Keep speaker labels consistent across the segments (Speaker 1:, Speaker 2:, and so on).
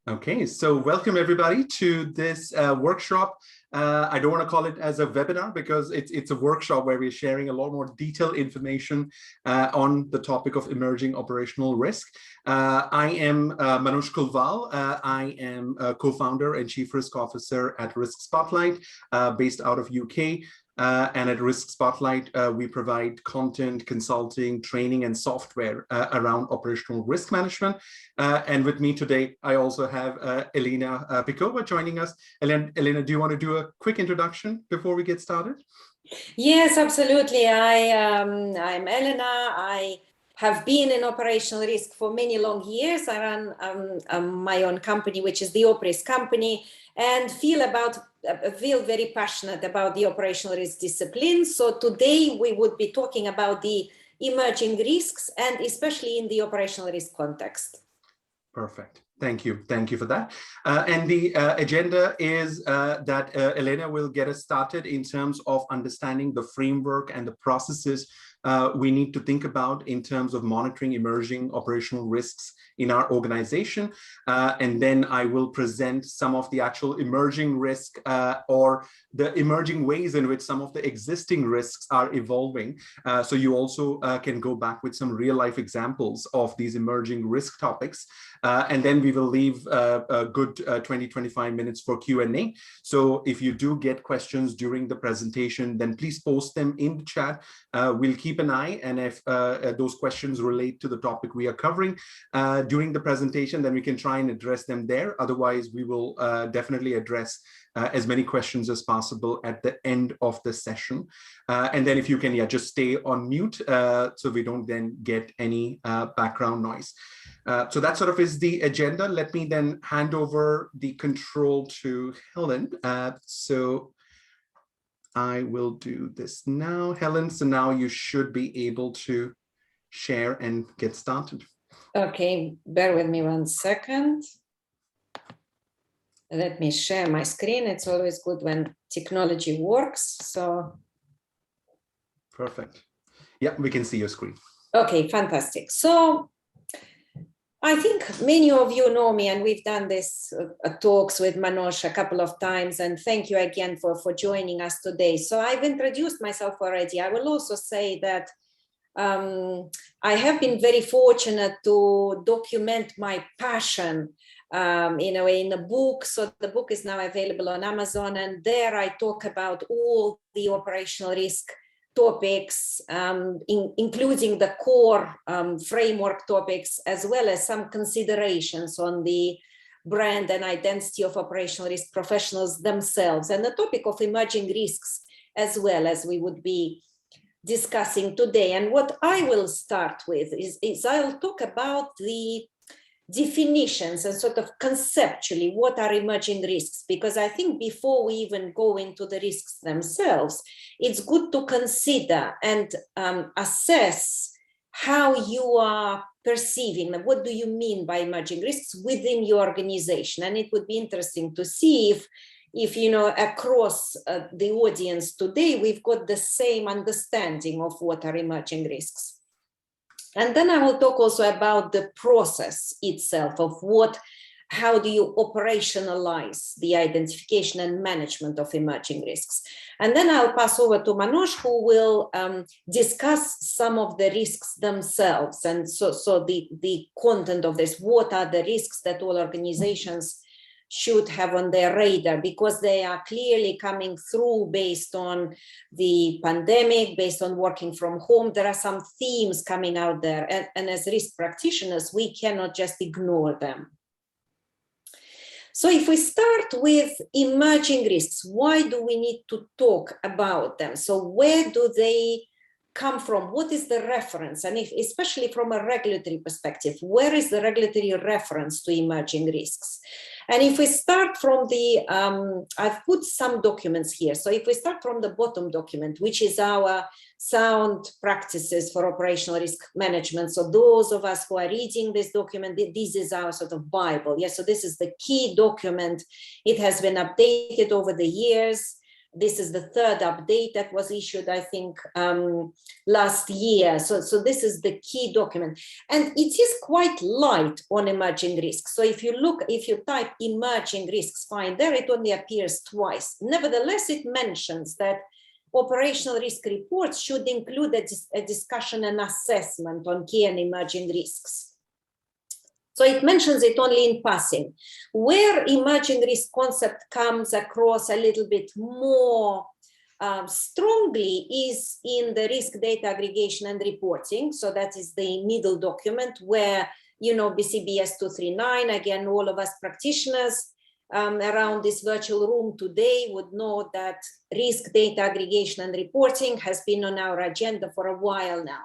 Speaker 1: Okay, so welcome everybody to this workshop. I don't want to call it as a webinar because it's a workshop where we're sharing a lot more detailed information on the topic of emerging operational risk. I am Manoj Kulwal. I am a co-founder and chief risk officer at RiskSpotlight, based out of UK. And at RiskSpotlight, we provide content, consulting, training, and software around operational risk management. And with me today, I also have Elena Pikova joining us. Elena, do you want to do a quick introduction before we get started?
Speaker 2: Yes, absolutely. I'm Elena. I have been in operational risk for many long years. I run my own company, which is the OpRisk Company, and feel very passionate about the operational risk discipline. So today we would be talking about the emerging risks, and especially in the operational risk context.
Speaker 1: Perfect. Thank you. Thank you for that. And the agenda is that Elena will get us started in terms of understanding the framework and the processes we need to think about in terms of monitoring emerging operational risks in our organization. And then I will present some of the actual emerging risk or the emerging ways in which some of the existing risks are evolving. So you also can go back with some real life examples of these emerging risk topics. And then we will leave a good 20-25 minutes for Q&A. So if you do get questions during the presentation, then please post them in the chat. We'll keep an eye, and if those questions relate to the topic we are covering during the presentation, then we can try and address them there. Otherwise, we will definitely address as many questions as possible at the end of the session. And then if you can, just stay on mute so we don't then get any background noise. So that sort of is the agenda. Let me then hand over the control to Helen. So I will do this now, Helen. So now you should be able to share and get started.
Speaker 2: Okay, bear with me 1 second. Let me share my screen. It's always good when technology works. So
Speaker 1: perfect. Yeah, we can see your screen.
Speaker 2: Okay, fantastic. So I think many of you know me, and we've done this talks with Manoj a couple of times, and thank you again for joining us today. So I've introduced myself already. I will also say that I have been very fortunate to document my passion in a way in a book. So the book is now available on Amazon, and there I talk about all the operational risk topics, including the core framework topics, as well as some considerations on the brand and identity of operational risk professionals themselves, and the topic of emerging risks as well, as we would be discussing today. And what I will start with is I'll talk about the definitions and sort of conceptually what are emerging risks, because I think before we even go into the risks themselves, it's good to consider and assess how you are perceiving them. What do you mean by emerging risks within your organization? And it would be interesting to see if you know, across the audience today, we've got the same understanding of what are emerging risks. And then I will talk also about the process itself of how do you operationalize the identification and management of emerging risks. And then I'll pass over to Manoj, who will discuss some of the risks themselves. And so the content of this, what are the risks that all organizations should have on their radar, because they are clearly coming through based on the pandemic, based on working from home. There are some themes coming out there, and as risk practitioners, we cannot just ignore them. So if we start with emerging risks, why do we need to talk about them? So where do they come from? What is the reference? And especially from a regulatory perspective, where is the regulatory reference to emerging risks? And if we start from I've put some documents here. So if we start from the bottom document, which is our sound practices for operational risk management. So those of us who are reading this document, this is our sort of Bible. Yes, so this is the key document. It has been updated over the years. This is the third update that was issued, I think, last year. So this is the key document. And it is quite light on emerging risks. So if you type emerging risks, find there, it only appears twice. Nevertheless, it mentions that operational risk reports should include a discussion and assessment on key and emerging risks. So it mentions it only in passing. Where emerging risk concept comes across a little bit more strongly is in the risk data aggregation and reporting. So that is the middle document where, BCBS 239, again, all of us practitioners around this virtual room today would know that risk data aggregation and reporting has been on our agenda for a while now.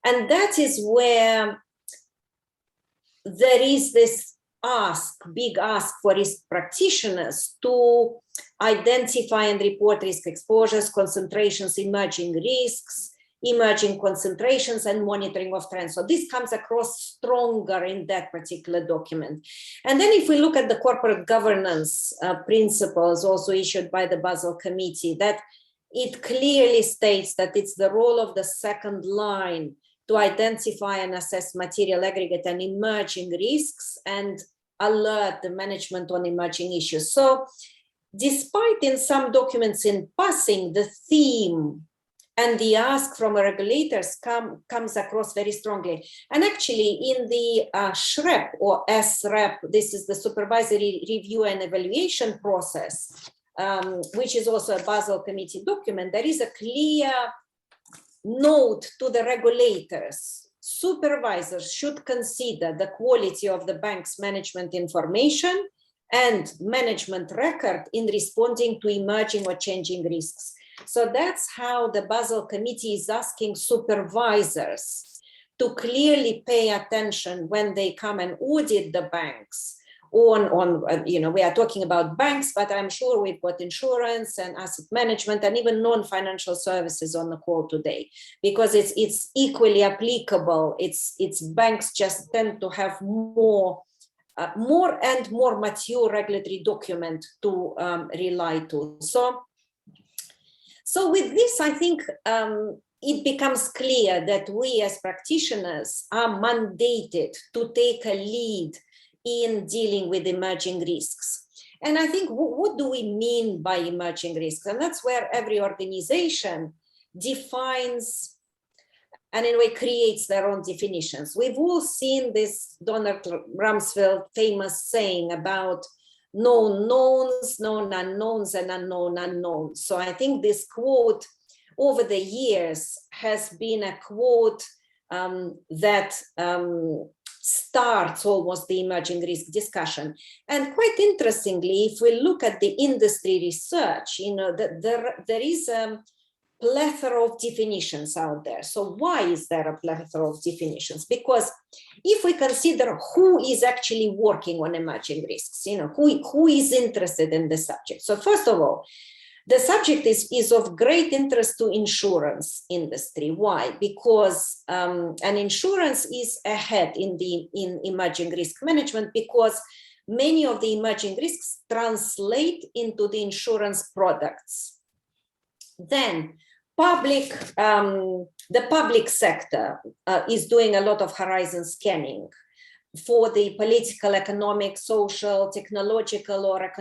Speaker 2: And that is where there is this big ask for risk practitioners to identify and report risk exposures, concentrations, emerging risks, emerging concentrations, and monitoring of trends. So this comes across stronger in that particular document. And then if we look at the corporate governance principles also issued by the Basel Committee, that it clearly states that it's the role of the second line to identify and assess material, aggregate, and emerging risks and alert the management on emerging issues. So despite in some documents in passing, the theme and the ask from regulators comes across very strongly. And actually in the SREP or SREP, this is the Supervisory Review and Evaluation Process, which is also a Basel Committee document, there is a clear note to the regulators. Supervisors should consider the quality of the bank's management information and management record in responding to emerging or changing risks. So that's how the Basel Committee is asking supervisors to clearly pay attention when they come and audit the banks we are talking about banks, but I'm sure we've got insurance and asset management and even non-financial services on the call today, because it's equally applicable. It's banks just tend to have more and more mature regulatory document to rely to. So with this, I think it becomes clear that we as practitioners are mandated to take a lead in dealing with emerging risks. And I think, what do we mean by emerging risks? And that's where every organization defines and in a way creates their own definitions. We've all seen this Donald Rumsfeld famous saying about known knowns, known unknowns, and unknown unknowns. So I think this quote over the years has been a quote that starts almost the emerging risk discussion. And quite interestingly, if we look at the industry research, there is a plethora of definitions out there. So why is there a plethora of definitions? Because if we consider who is actually working on emerging risks, who is interested in the subject. So first of all, the subject is of great interest to insurance industry. Why? Because an insurance is ahead in emerging risk management, because many of the emerging risks translate into the insurance products. Then the public sector is doing a lot of horizon scanning for the political, economic, social, technological, or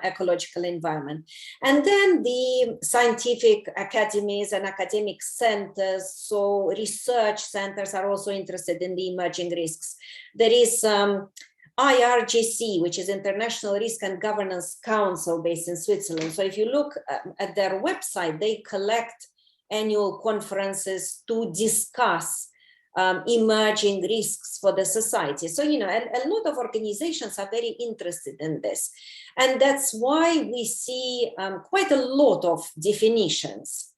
Speaker 2: ecological environment. And then the scientific academies and academic centers, so research centers are also interested in the emerging risks. There is IRGC, which is International Risk and Governance Council based in Switzerland. So if you look at their website, they collect annual conferences to discuss emerging risks for the society. So, a lot of organizations are very interested in this. And that's why we see quite a lot of definitions.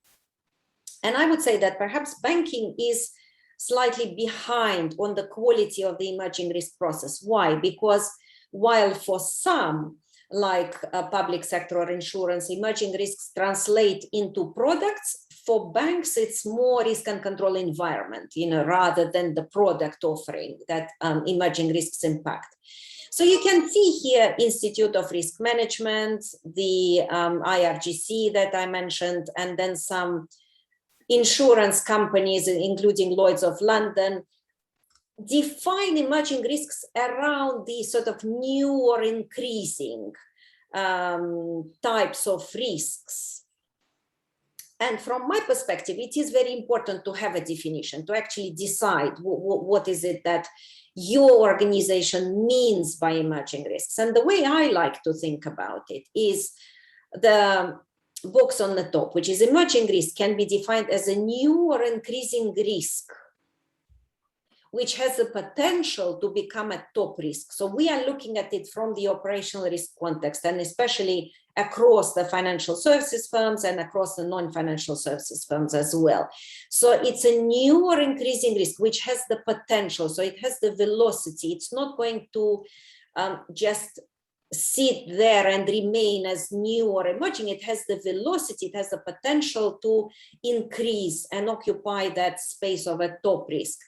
Speaker 2: And I would say that perhaps banking is slightly behind on the quality of the emerging risk process. Why? Because while for some, like public sector or insurance, emerging risks translate into products, for banks, it's more risk and control environment, rather than the product offering that emerging risks impact. So you can see here Institute of Risk Management, the IRGC that I mentioned, and then some insurance companies, including Lloyd's of London, define emerging risks around the sort of new or increasing types of risks. And from my perspective, it is very important to have a definition, to actually decide what is it that your organization means by emerging risks. And the way I like to think about it is the box on the top, which is emerging risk can be defined as a new or increasing risk, which has the potential to become a top risk. So we are looking at it from the operational risk context, and especially across the financial services firms and across the non-financial services firms as well. So it's a new or increasing risk, which has the potential. So it has the velocity. It's not going to just sit there and remain as new or emerging. It has the velocity, it has the potential to increase and occupy that space of a top risk.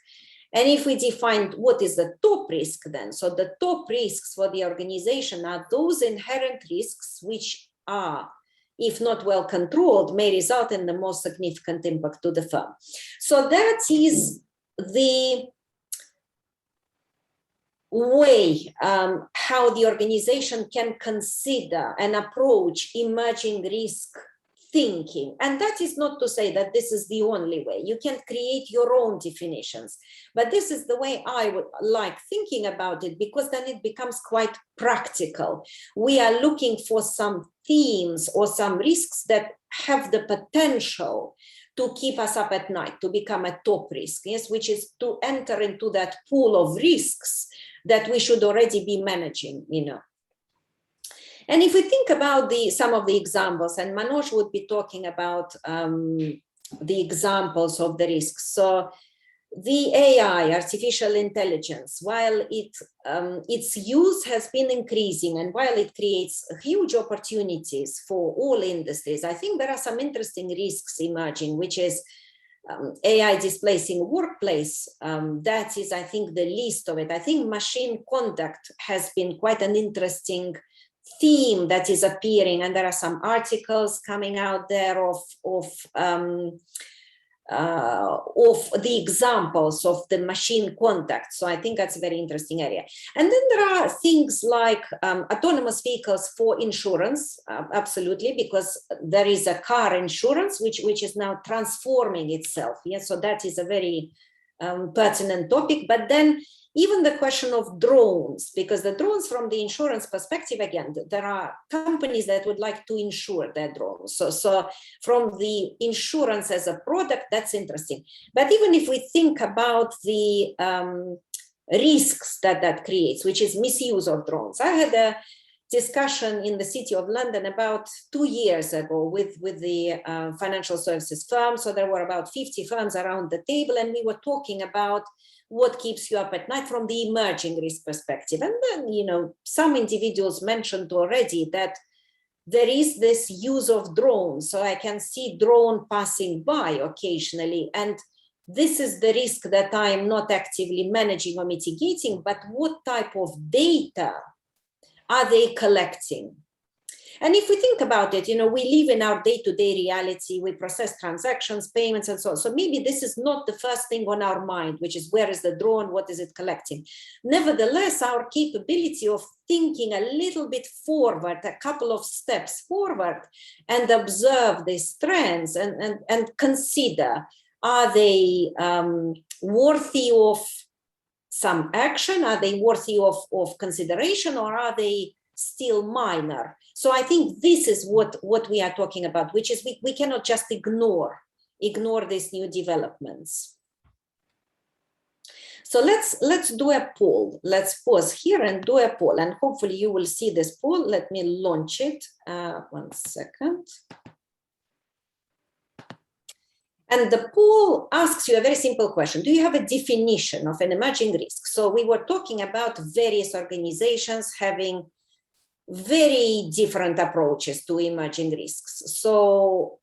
Speaker 2: And if we define what is the top risk then, so the top risks for the organization are those inherent risks which are, if not well controlled, may result in the most significant impact to the firm. So that is the way how the organization can consider and approach emerging risk thinking. And that is not to say that this is the only way. You can create your own definitions, but this is the way I would like thinking about it, because then it becomes quite practical. We are looking for some themes or some risks that have the potential to keep us up at night, to become a top risk, yes, which is to enter into that pool of risks that we should already be managing, And if we think about some of the examples, and Manoj would be talking about the examples of the risks. So the AI, artificial intelligence, while its use has been increasing and while it creates huge opportunities for all industries, I think there are some interesting risks emerging, which is AI displacing workplace. That is, I think, the least of it. I think machine contact has been quite an interesting theme that is appearing, and there are some articles coming out there of the examples of the machine contact. So I think that's a very interesting area. And then there are things like autonomous vehicles for insurance, absolutely, because there is a car insurance which is now transforming itself. Yes, so that is a very pertinent topic. But then even the question of drones, because the drones from the insurance perspective, again, there are companies that would like to insure their drones. So from the insurance as a product, that's interesting. But even if we think about the risks that creates, which is misuse of drones. I had a discussion in the City of London about 2 years ago with the financial services firm. So there were about 50 firms around the table, and we were talking about what keeps you up at night from the emerging risk perspective. And then, some individuals mentioned already that there is this use of drones. So I can see drone passing by occasionally. And this is the risk that I am not actively managing or mitigating, but what type of data are they collecting? And if we think about it, we live in our day-to-day reality, we process transactions, payments, and so on. So maybe this is not the first thing on our mind, which is where is the drone, what is it collecting? Nevertheless, our capability of thinking a little bit forward, a couple of steps forward, and observe these trends and consider, are they worthy of some action? Are they worthy of consideration, or are they still minor? So I think this is what we are talking about, which is we cannot just ignore these new developments. So let's do a poll. Let's pause here and do a poll, and hopefully you will see this poll. Let me launch it. 1 second. And the poll asks you a very simple question. Do you have a definition of an emerging risk? So we were talking about various organizations having very different approaches to emerging risks. So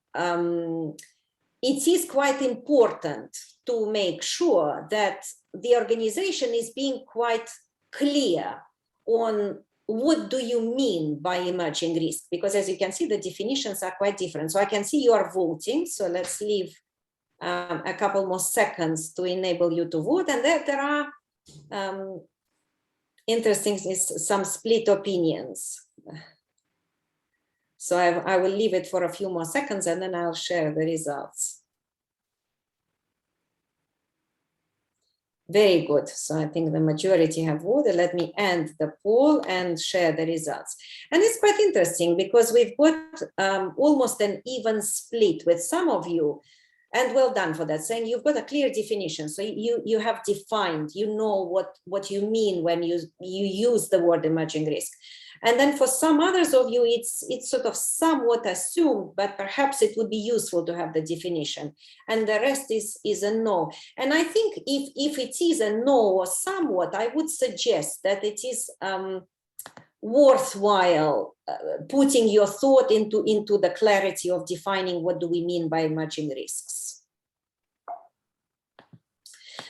Speaker 2: it is quite important to make sure that the organization is being quite clear on what do you mean by emerging risk, because as you can see, the definitions are quite different. So I can see you are voting. So let's leave a couple more seconds to enable you to vote. And there are interesting, some split opinions. So I will leave it for a few more seconds and then I'll share the results. Very good. So I think the majority have voted. Let me end the poll and share the results. And it's quite interesting because we've got almost an even split with some of you, and well done for that, saying you've got a clear definition. So you have defined, you know what you mean when you use the word emerging risk. And then for some others of you, it's sort of somewhat assumed, but perhaps it would be useful to have the definition. And the rest is a no. And I think if it is a no or somewhat, I would suggest that it is worthwhile putting your thought into the clarity of defining what do we mean by emerging risks.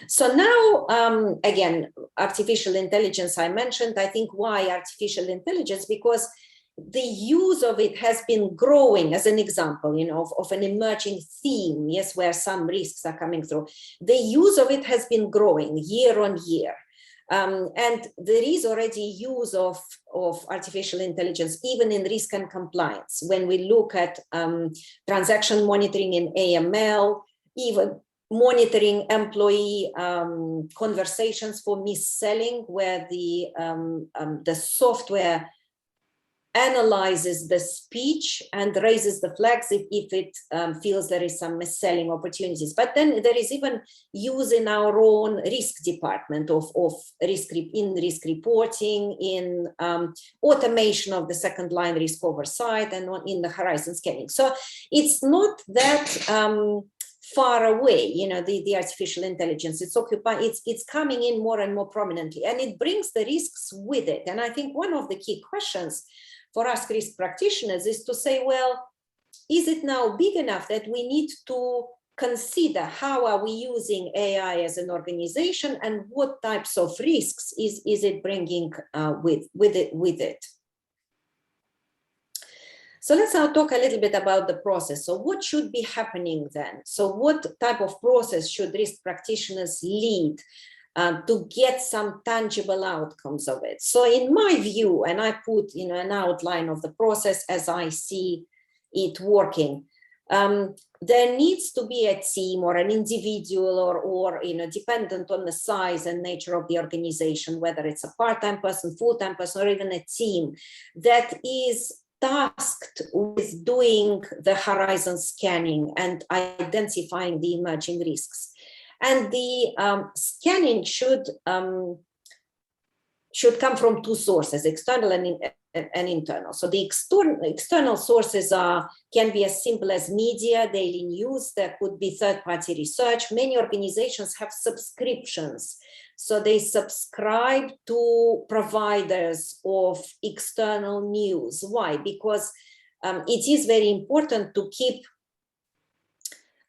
Speaker 2: So now, again, artificial intelligence I mentioned. I think why artificial intelligence? Because the use of it has been growing as an example, you know, of an emerging theme, yes, where some risks are coming through. The use of it has been growing year on year. And there is already use of artificial intelligence, even in risk and compliance. When we look at transaction monitoring in AML, even monitoring employee conversations for mis-selling, where the software analyzes the speech and raises the flags if it feels there is some mis-selling opportunities. But then there is even use in our own risk department of risk reporting, in automation of the second line risk oversight, and in the horizon scanning. So it's not that far away, you know, the artificial intelligence. It's coming in more and more prominently, and it brings the risks with it. And I think one of the key questions for us risk practitioners is to say, well, is it now big enough that we need to consider how are we using AI as an organization, and what types of risks is it bringing with it? So let's now talk a little bit about the process. So what should be happening then? So what type of process should risk practitioners lead to get some tangible outcomes of it? So in my view, and I put, you know, an outline of the process as I see it working, there needs to be a team or an individual or you know, dependent on the size and nature of the organization, whether it's a part-time person, full-time person, or even a team that is tasked with doing the horizon scanning and identifying the emerging risks. And the scanning should come from two sources, external and internal. So the external sources can be as simple as media, daily news. There could be third-party research. Many organizations have subscriptions. So they subscribe to providers of external news. Why? Because it is very important to keep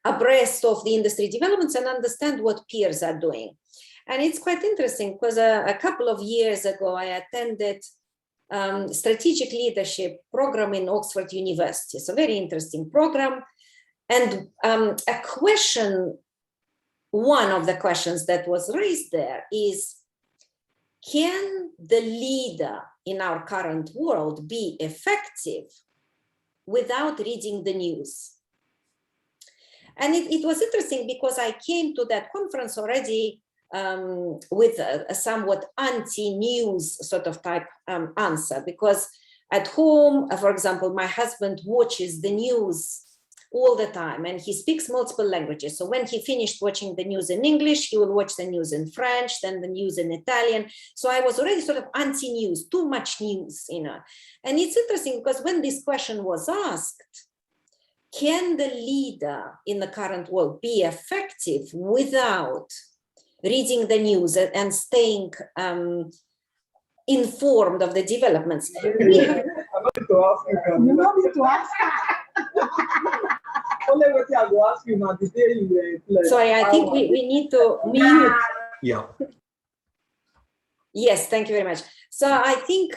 Speaker 2: abreast of the industry developments and understand what peers are doing. And it's quite interesting because a couple of years ago, I attended strategic leadership program in Oxford University. It's a very interesting program. And one of the questions that was raised there is, can the leader in our current world be effective without reading the news? And it was interesting because I came to that conference already with a somewhat anti-news sort of type answer, because at home, for example, my husband watches the news all the time and he speaks multiple languages. So when he finished watching the news in English, he will watch the news in French, then the news in Italian. So I was already sort of anti-news, too much news, you know. And it's interesting because when this question was asked, can the leader in the current world be effective without reading the news and staying informed of the developments?
Speaker 3: only what I will ask you now the day you were.
Speaker 2: Sorry, I think we need to mute.
Speaker 1: Yeah.
Speaker 2: Yes, thank you very much. So I think,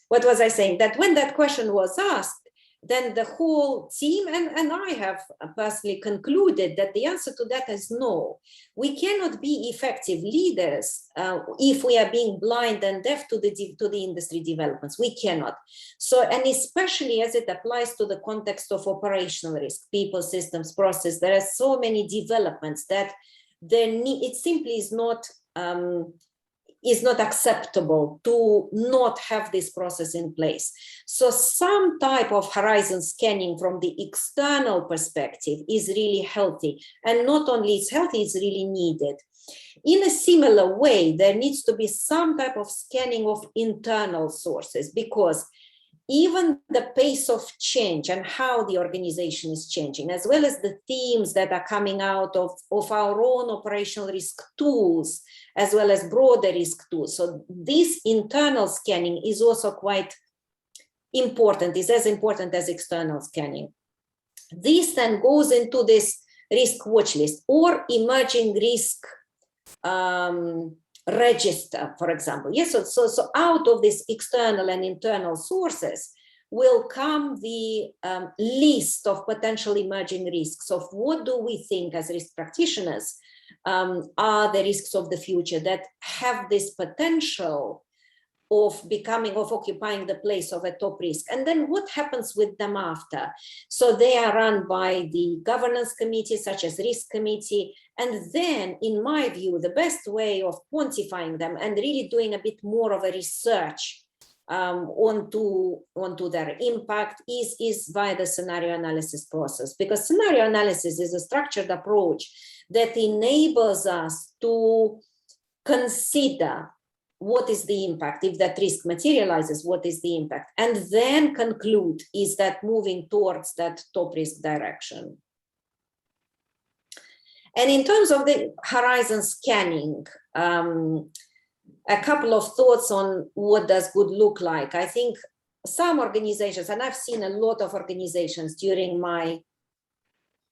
Speaker 2: what was I saying? That when that question was asked, then the whole team and I have personally concluded that the answer to that is no. We cannot be effective leaders if we are being blind and deaf to the industry developments. We cannot. So, and especially as it applies to the context of operational risk, people, systems, process, there are so many developments that it simply is not acceptable to not have this process in place. So some type of horizon scanning from the external perspective is really healthy. And not only it's healthy, it's really needed. In a similar way, there needs to be some type of scanning of internal sources, because even the pace of change and how the organization is changing, as well as the themes that are coming out of our own operational risk tools, as well as broader risk tools. So this internal scanning is also quite important, is as important as external scanning. This then goes into this risk watch list or emerging risk register, for example. Yes, so out of this external and internal sources will come the list of potential emerging risks of what do we think as risk practitioners are the risks of the future that have this potential of occupying the place of a top risk. And then what happens with them after? So they are run by the governance committee, such as risk committee. And then, in my view, the best way of quantifying them and really doing a bit more of a research onto their impact is via the scenario analysis process. Because scenario analysis is a structured approach that enables us to consider what is the impact, if that risk materializes, what is the impact, and then conclude, is that moving towards that top risk direction. And in terms of the horizon scanning, a couple of thoughts on what does good look like. I think some organizations, and I've seen a lot of organizations during my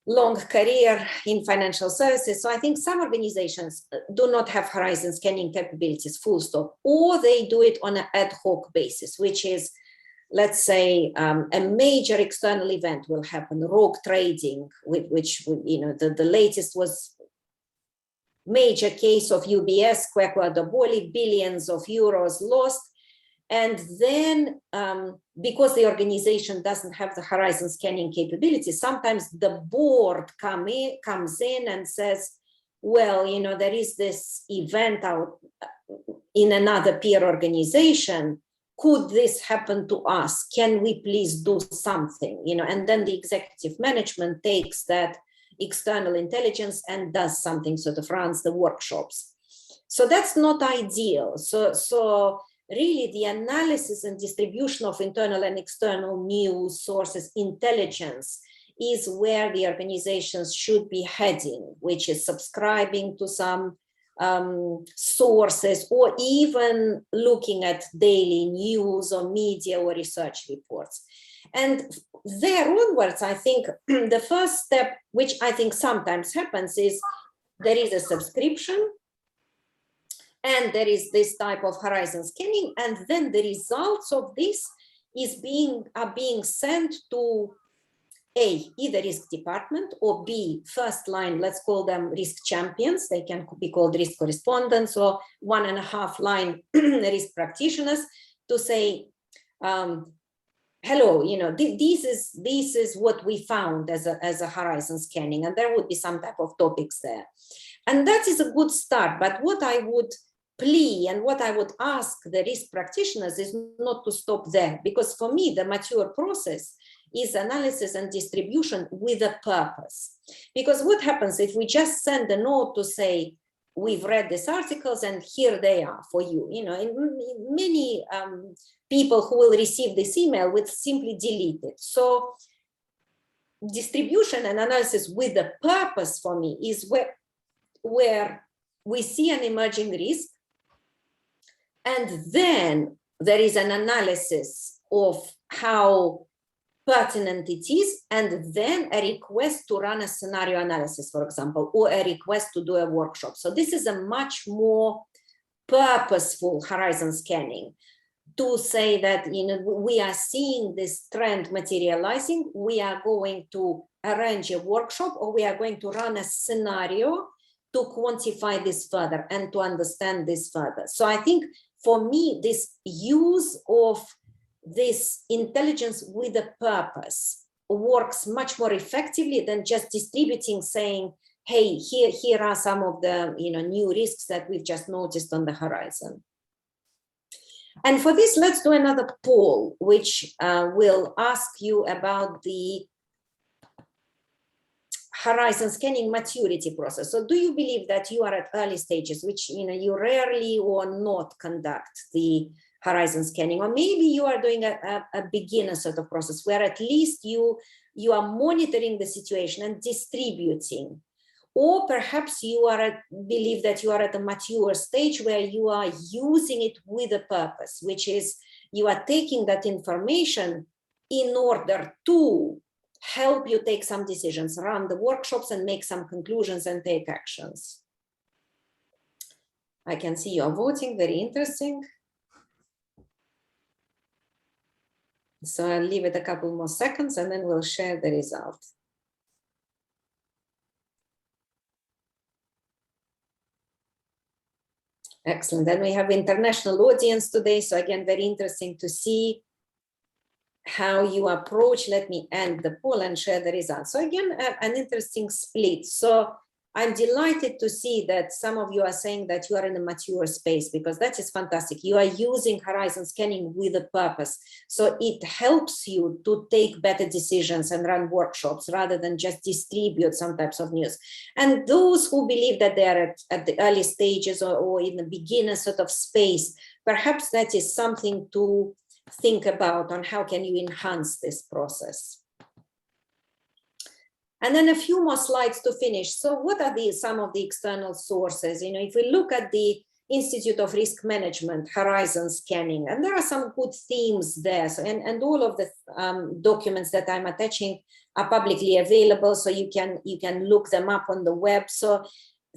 Speaker 2: long career in financial services. So I think some organizations do not have horizon scanning capabilities, full stop, or they do it on an ad hoc basis, which is, let's say, a major external event will happen, rogue trading, which the latest was major case of UBS, Quequadoboli, billions of euros lost. And then because the organization doesn't have the horizon scanning capability, sometimes the board comes in and says, well, there is this event out in another peer organization. Could this happen to us? Can we please do something? And then the executive management takes that external intelligence and does something, sort of runs the workshops. So that's not ideal. So really, the analysis and distribution of internal and external news sources, intelligence, is where the organizations should be heading, which is subscribing to some sources, or even looking at daily news or media or research reports. And there onwards, I think the first step, which I think sometimes happens, is there is a subscription, and there is this type of horizon scanning, and then the results of this are being sent to A, either risk department, or B, first line, let's call them risk champions. They can be called risk correspondents, or 1.5 line risk practitioners, to say, hello, this is what we found as a horizon scanning, and there would be some type of topics there. And that is a good start. But what I would plea and what I would ask the risk practitioners is not to stop there, because for me, the mature process is analysis and distribution with a purpose. Because what happens if we just send a note to say, we've read these articles and here they are for you? Many people who will receive this email would simply delete it. So distribution and analysis with a purpose for me is where we see an emerging risk, and then there is an analysis of how pertinent it is, and then a request to run a scenario analysis, for example, or a request to do a workshop. So this is a much more purposeful horizon scanning to say that, you know, we are seeing this trend materializing, we are going to arrange a workshop, or we are going to run a scenario to quantify this further and to understand this further. So I think for me, this use of this intelligence with a purpose works much more effectively than just distributing, saying, hey, here are some of the, you know, new risks that we've just noticed on the horizon. And for this, let's do another poll, which will ask you about the horizon scanning maturity process. So do you believe that you are at early stages, which, you know, you rarely or not conduct the horizon scanning, or maybe you are doing a beginner sort of process where at least you are monitoring the situation and distributing, or perhaps you believe that you are at a mature stage where you are using it with a purpose, which is you are taking that information in order to help you take some decisions, run the workshops and make some conclusions and take actions. I can see you're voting, very interesting. So I'll leave it a couple more seconds and then we'll share the result. Excellent. Then we have international audience today. So again, very interesting to see how you approach. Let me end the poll and share the results. So again, an interesting split. So I'm delighted to see that some of you are saying that you are in a mature space, because that is fantastic. You are using horizon scanning with a purpose. So it helps you to take better decisions and run workshops rather than just distribute some types of news. And those who believe that they are at the early stages or in the beginner sort of space, perhaps that is something to think about on how can you enhance this process. And then a few more slides to finish. So what are some of the external sources? You know, if we look at the Institute of Risk Management, horizon scanning, and there are some good themes there. So, and all of the documents that I'm attaching are publicly available, so you can look them up on the web. So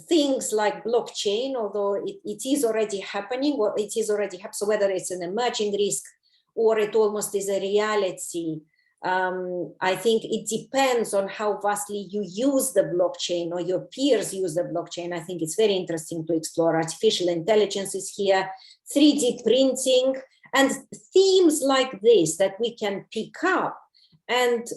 Speaker 2: things like blockchain, although it is already happening, or it is already happening, so whether it's an emerging risk or it almost is a reality, I think it depends on how vastly you use the blockchain or your peers use the blockchain. I think it's very interesting to explore. Artificial intelligence is here, 3D printing, and themes like this that we can pick up and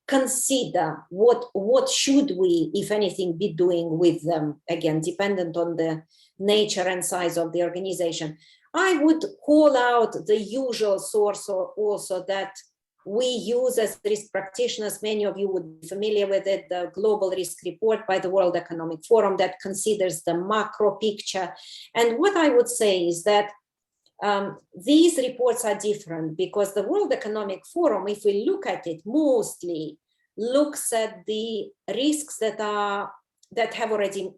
Speaker 2: consider what should we, if anything, be doing with them, again, dependent on the nature and size of the organization. I would call out the usual source also that we use as risk practitioners. Many of you would be familiar with it, the Global Risk Report by the World Economic Forum that considers the macro picture. And what I would say is that these reports are different, because the World Economic Forum, if we look at it, mostly looks at the risks that have already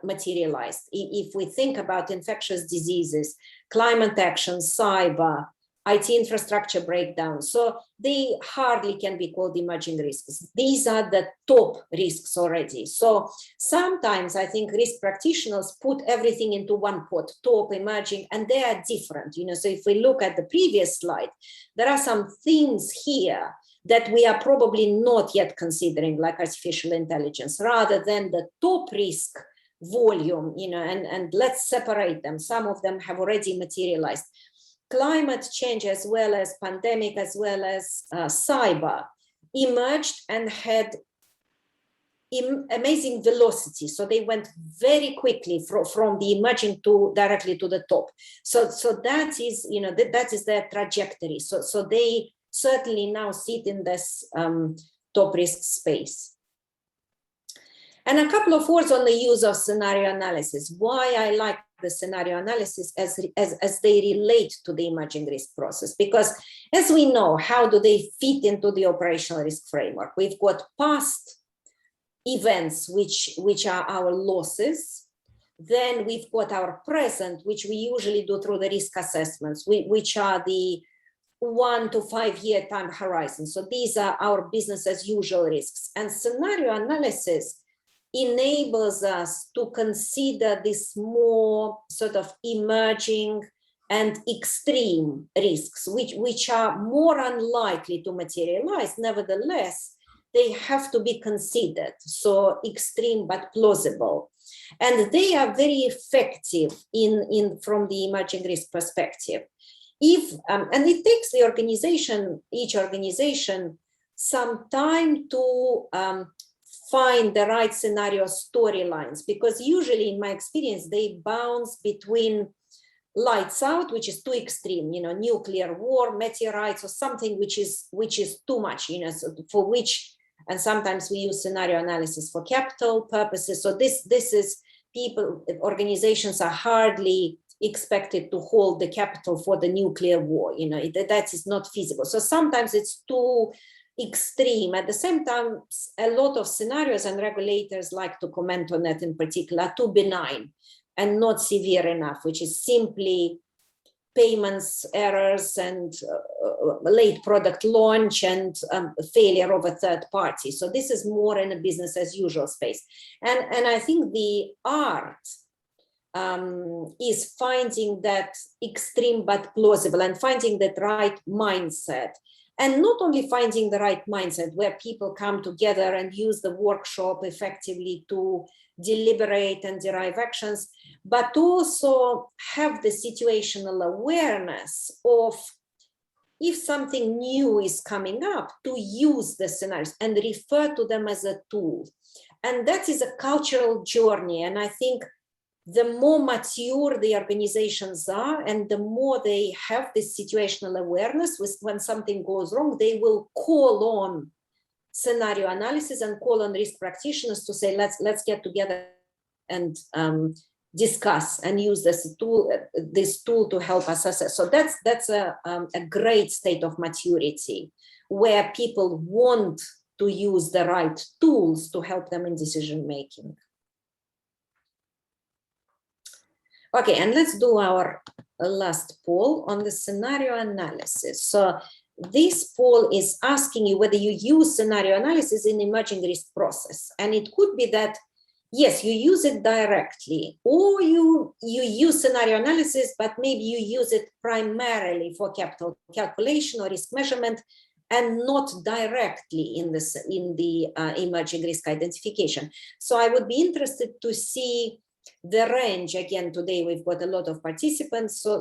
Speaker 2: materialized. If we think about infectious diseases, climate action, cyber, IT infrastructure breakdown, so they hardly can be called emerging risks. These are the top risks already. So sometimes I think risk practitioners put everything into one pot, top, emerging, and they are different. You know, so if we look at the previous slide, there are some things here that we are probably not yet considering, like artificial intelligence, rather than the top risk volume, you know, and let's separate them. Some of them have already materialized. Climate change, as well as pandemic, as well as cyber, emerged and had amazing velocity. So they went very quickly from the emerging to directly to the top. So that is, you know, that is their trajectory. So they certainly now sit in this top risk space. And a couple of words on the use of scenario analysis. Why I like the scenario analysis as they relate to the emerging risk process. Because as we know, how do they fit into the operational risk framework? We've got past events, which are our losses. Then we've got our present, which we usually do through the risk assessments, which are the 1 to 5 year time horizon. So these are our business as usual risks. And scenario analysis enables us to consider this more sort of emerging and extreme risks, which are more unlikely to materialize. Nevertheless, they have to be considered. So extreme but plausible. And they are very effective from the emerging risk perspective. And it takes the organization, each organization, some time to find the right scenario storylines, because usually in my experience, they bounce between lights out, which is too extreme, nuclear war, meteorites, or something which is too much, for which, and sometimes we use scenario analysis for capital purposes. So this is organizations are hardly expected to hold the capital for the nuclear war, that is not feasible. So sometimes it's too extreme. At the same time, a lot of scenarios, and regulators like to comment on that in particular, are too benign and not severe enough, which is simply payments errors and late product launch and failure of a third party. So this is more in a business as usual space. And I think the art is finding that extreme but plausible, and finding that right mindset. And not only finding the right mindset where people come together and use the workshop effectively to deliberate and derive actions, but also have the situational awareness of, if something new is coming up, to use the scenarios and refer to them as a tool. And that is a cultural journey. And I think the more mature the organizations are, and the more they have this situational awareness, when something goes wrong, they will call on scenario analysis and call on risk practitioners to say, let's get together and discuss and use this tool to help us assess. So that's a great state of maturity, where people want to use the right tools to help them in decision making. Okay, and let's do our last poll on the scenario analysis. So this poll is asking you whether you use scenario analysis in emerging risk process. And it could be that, yes, you use it directly, or you use scenario analysis, but maybe you use it primarily for capital calculation or risk measurement, and not directly in the emerging risk identification. So I would be interested to see the range. Again, today we've got a lot of participants. So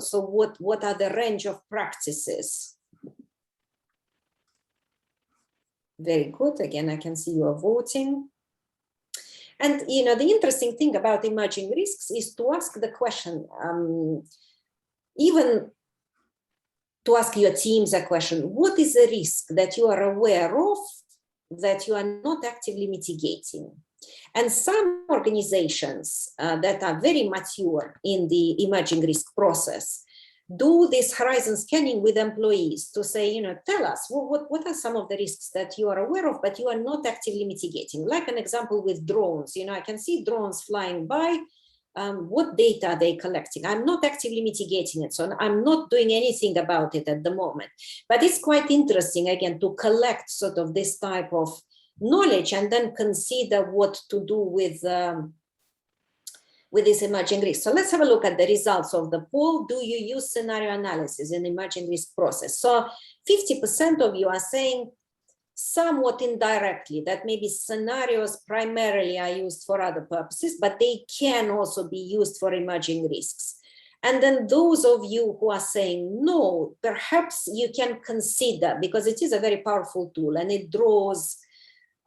Speaker 2: what are the range of practices? Very good. Again, I can see you are voting. And the interesting thing about emerging risks is to ask the question, even to ask your teams a question: what is a risk that you are aware of that you are not actively mitigating? And some organizations that are very mature in the emerging risk process do this horizon scanning with employees to say, tell us what are some of the risks that you are aware of, but you are not actively mitigating. Like an example with drones, I can see drones flying by. What data are they collecting? I'm not actively mitigating it, so I'm not doing anything about it at the moment. But it's quite interesting, again, to collect sort of this type of knowledge and then consider what to do with this emerging risk. So let's have a look at the results of the poll. Do you use scenario analysis in emerging risk process? So 50% of you are saying somewhat indirectly, that maybe scenarios primarily are used for other purposes, but they can also be used for emerging risks. And then those of you who are saying no, perhaps you can consider, because it is a very powerful tool and it draws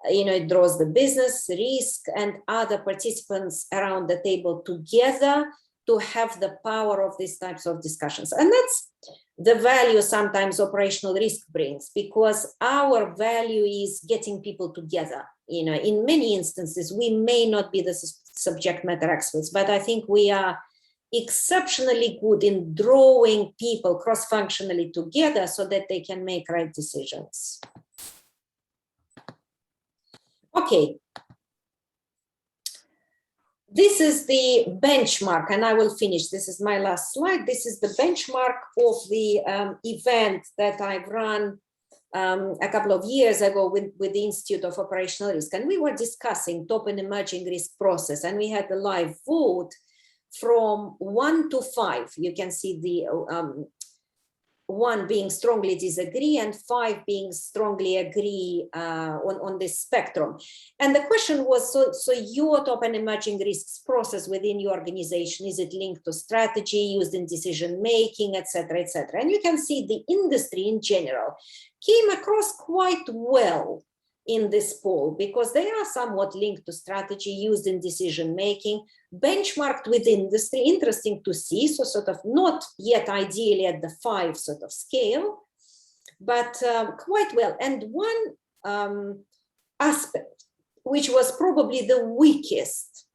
Speaker 2: the business, risk, and other participants around the table together to have the power of these types of discussions. And that's the value sometimes operational risk brings, because our value is getting people together. In many instances, we may not be the subject matter experts, but I think we are exceptionally good in drawing people cross-functionally together so that they can make right decisions. Okay. This is the benchmark, and I will finish. This is my last slide. This is the benchmark of the event that I've run a couple of years ago with the Institute of Operational Risk. And we were discussing top and emerging risk process, and we had the live vote from 1 to 5. You can see the 1 being strongly disagree and 5 being strongly agree on this spectrum. And the question was, so your top and emerging risks process within your organization, is it linked to strategy, used in decision making, etc., etc.? And you can see the industry in general came across quite well in this poll, because they are somewhat linked to strategy, used in decision making, benchmarked with industry. Interesting to see. So sort of not yet ideally at the 5 sort of scale, but quite well. And one aspect which was probably the weakest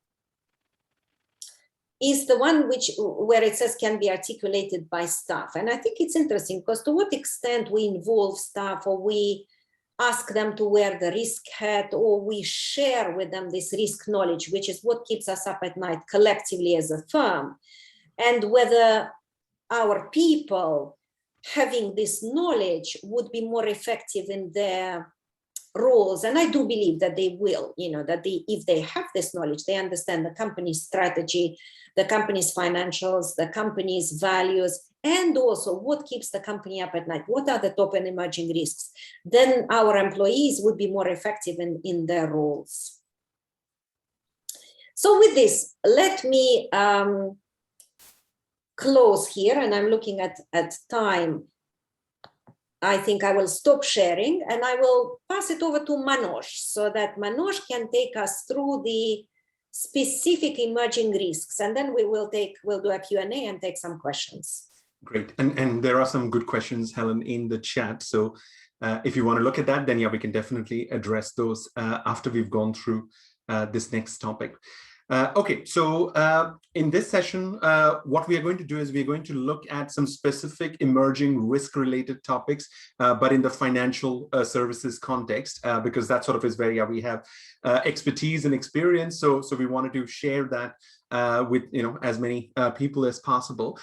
Speaker 2: is the one where it says can be articulated by staff. And I think it's interesting, because to what extent we involve staff, or we ask them to wear the risk hat, or we share with them this risk knowledge, which is what keeps us up at night collectively as a firm, and whether our people having this knowledge would be more effective in their roles. And I do believe that they will, that if they have this knowledge, they understand the company's strategy, the company's financials, the company's values, and also what keeps the company up at night, what are the top and emerging risks, then our employees would be more effective in their roles. So with this, let me close here, and I'm looking at time. I think I will stop sharing, and I will pass it over to Manoj, so that Manoj can take us through the specific emerging risks, and then we'll do a Q&A and take some questions.
Speaker 1: Great. And there are some good questions, Helen, in the chat. So if you want to look at that, then yeah, we can definitely address those after we've gone through this next topic. Okay, so in this session, what we are going to do is we're going to look at some specific emerging risk-related topics, but in the financial services context, because that sort of is where we have expertise and experience. So we wanted to share that with as many people as possible.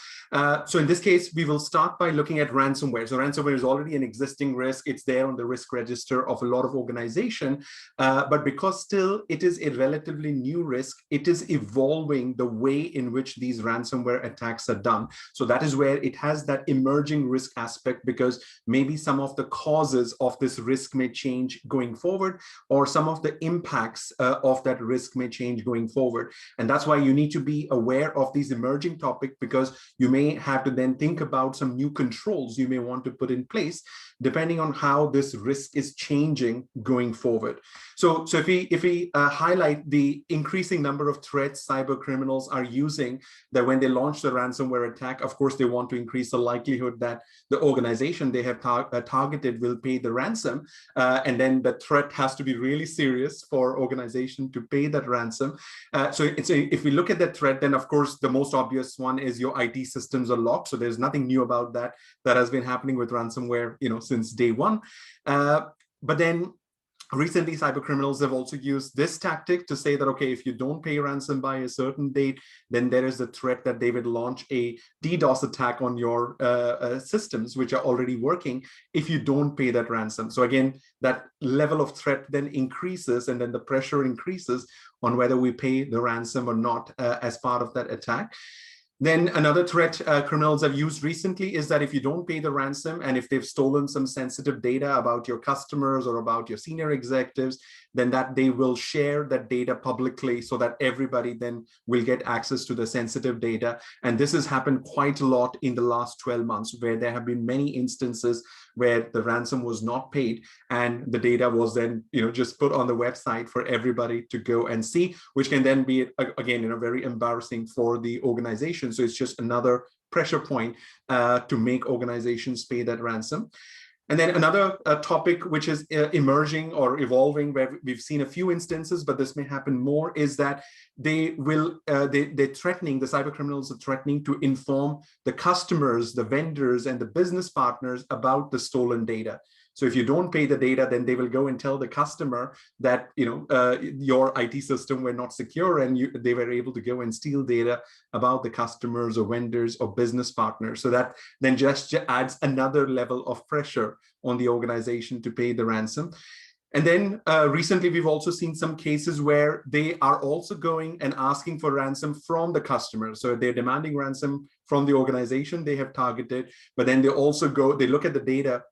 Speaker 1: So in this case, we will start by looking at ransomware. So ransomware is already an existing risk. It's there on the risk register of a lot of organizations, but because still it is a relatively new risk, it is evolving the way in which these ransomware attacks are done. So that is where it has that emerging risk aspect, because maybe some of the causes of this risk may change going forward, or some of the impacts of that risk may change going forward. And that's why you need to be aware of these emerging topics, because you may have to then think about some new controls you may want to put in place depending on how this risk is changing going forward. So if we highlight the increasing number of threats cyber criminals are using, that when they launch the ransomware attack, of course, they want to increase the likelihood that the organization they have targeted will pay the ransom. And then the threat has to be really serious for organization to pay that ransom. So if we look at that threat, then of course, the most obvious one is your IT systems are locked. So there's nothing new about that. That has been happening with ransomware, since day one. But then recently, cyber criminals have also used this tactic to say that, okay, if you don't pay ransom by a certain date, then there is a threat that they would launch a DDoS attack on your systems, which are already working, if you don't pay that ransom. So again, that level of threat then increases, and then the pressure increases on whether we pay the ransom or not as part of that attack. Then another threat criminals have used recently is that if you don't pay the ransom, and if they've stolen some sensitive data about your customers or about your senior executives, then that they will share that data publicly so that everybody then will get access to the sensitive data. And this has happened quite a lot in the last 12 months, where there have been many instances where the ransom was not paid and the data was then just put on the website for everybody to go and see, which can then be again very embarrassing for the organization. So it's just another pressure point to make organizations pay that ransom. And then another topic which is emerging or evolving, where we've seen a few instances, but this may happen more, is that they're threatening, the cyber criminals are threatening to inform the customers, the vendors, and the business partners about the stolen data. So if you don't pay the data, then they will go and tell the customer that your IT system were not secure, and they were able to go and steal data about the customers or vendors or business partners. So that then just adds another level of pressure on the organization to pay the ransom. And then recently, we've also seen some cases where they are also going and asking for ransom from the customer. So they're demanding ransom from the organization they have targeted, but then they also they look at the data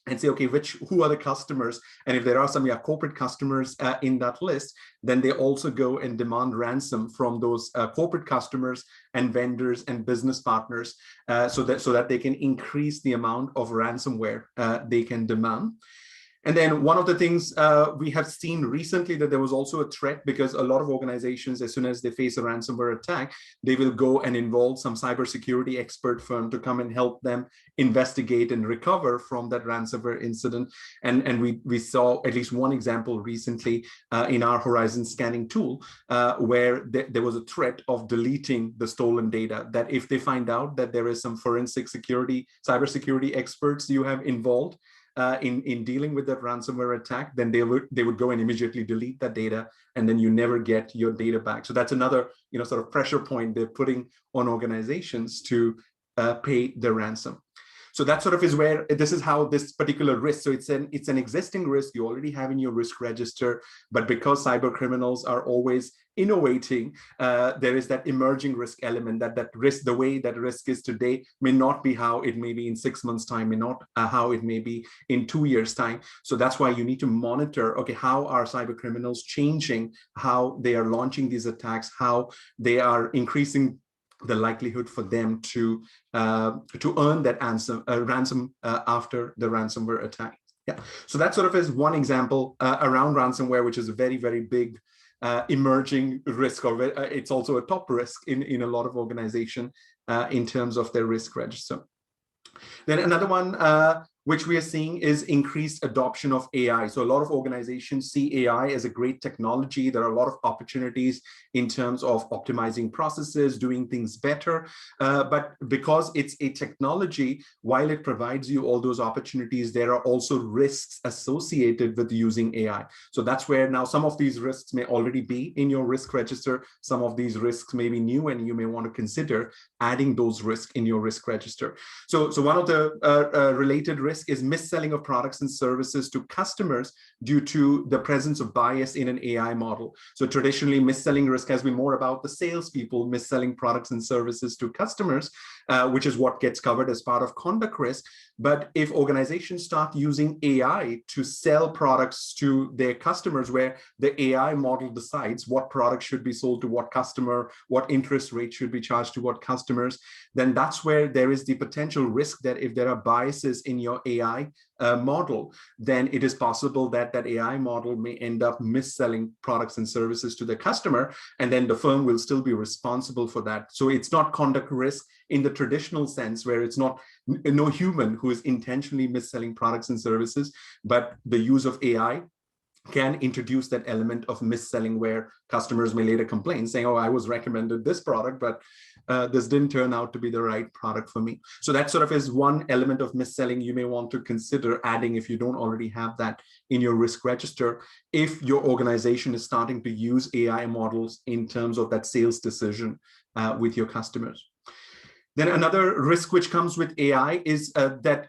Speaker 1: and say, okay, who are the customers? And if there are some corporate customers in that list, then they also go and demand ransom from those corporate customers and vendors and business partners so that they can increase the amount of ransomware they can demand. And then one of the things we have seen recently, that there was also a threat, because a lot of organizations, as soon as they face a ransomware attack, they will go and involve some cybersecurity expert firm to come and help them investigate and recover from that ransomware incident. And we saw at least one example recently in our Horizon scanning tool, where there was a threat of deleting the stolen data, that if they find out that there is some forensic cybersecurity experts you have involved in dealing with that ransomware attack, then they would go and immediately delete that data, and then you never get your data back. So that's another sort of pressure point they're putting on organizations to pay the ransom. So that sort of is where this is how this particular risk. So it's an existing risk you already have in your risk register, but because cyber criminals are always innovating, there is that emerging risk element, that risk, the way that risk is today may not be how it may be in 6 months' time, may not how it may be in 2 years' time. So that's why you need to monitor, okay, how are cyber criminals changing, how they are launching these attacks, how they are increasing the likelihood for them to earn that ransom after the ransomware attack. Yeah, so that sort of is one example around ransomware, which is a very, very big emerging risk, or it's also a top risk in a lot of organizations in terms of their risk register. Then another one which we are seeing is increased adoption of AI. So a lot of organizations see AI as a great technology. There are a lot of opportunities in terms of optimizing processes, doing things better. But because it's a technology, while it provides you all those opportunities, there are also risks associated with using AI. So that's where now some of these risks may already be in your risk register. Some of these risks may be new, and you may want to consider adding those risks in your risk register. So one of the related risks is mis-selling of products and services to customers due to the presence of bias in an AI model. So traditionally, mis-selling risk has been more about the salespeople mis-selling products and services to customers, which is what gets covered as part of conduct risk. But if organizations start using AI to sell products to their customers, where the AI model decides what product should be sold to what customer, what interest rate should be charged to what customers, then that's where there is the potential risk that if there are biases in your AI model, then it is possible that that AI model may end up mis-selling products and services to the customer, and then the firm will still be responsible for that. So it's not conduct risk in the traditional sense, where it's not no human who is intentionally mis-selling products and services, but the use of AI can introduce that element of mis-selling, where customers may later complain saying, oh, I was recommended this product, but this didn't turn out to be the right product for me. So that sort of is one element of mis-selling you may want to consider adding if you don't already have that in your risk register, if your organization is starting to use AI models in terms of that sales decision with your customers. Then another risk which comes with AI is that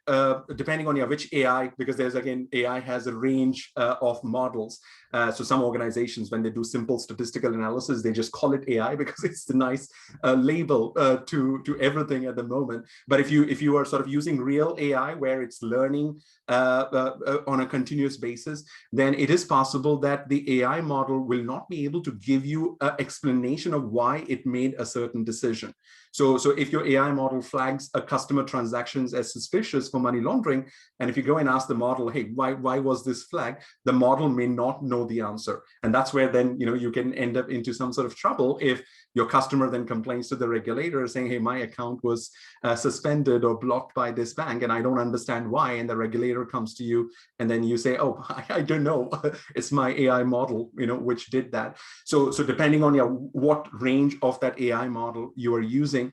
Speaker 1: depending on which AI, because there's, again, AI has a range of models. So some organizations, when they do simple statistical analysis, they just call it AI because it's the nice label to everything at the moment. But if you are sort of using real AI, where it's learning on a continuous basis, then it is possible that the AI model will not be able to give you an explanation of why it made a certain decision. So if your AI model flags a customer transactions as suspicious for money laundering, and if you go and ask the model, hey, why was this flagged? The model may not know the answer. And that's where then you can end up into some sort of trouble if your customer then complains to the regulator saying, hey, my account was suspended or blocked by this bank, and I don't understand why. And the regulator comes to you, and then you say, oh, I don't know. It's my AI model, which did that. So depending on what range of that AI model you are using,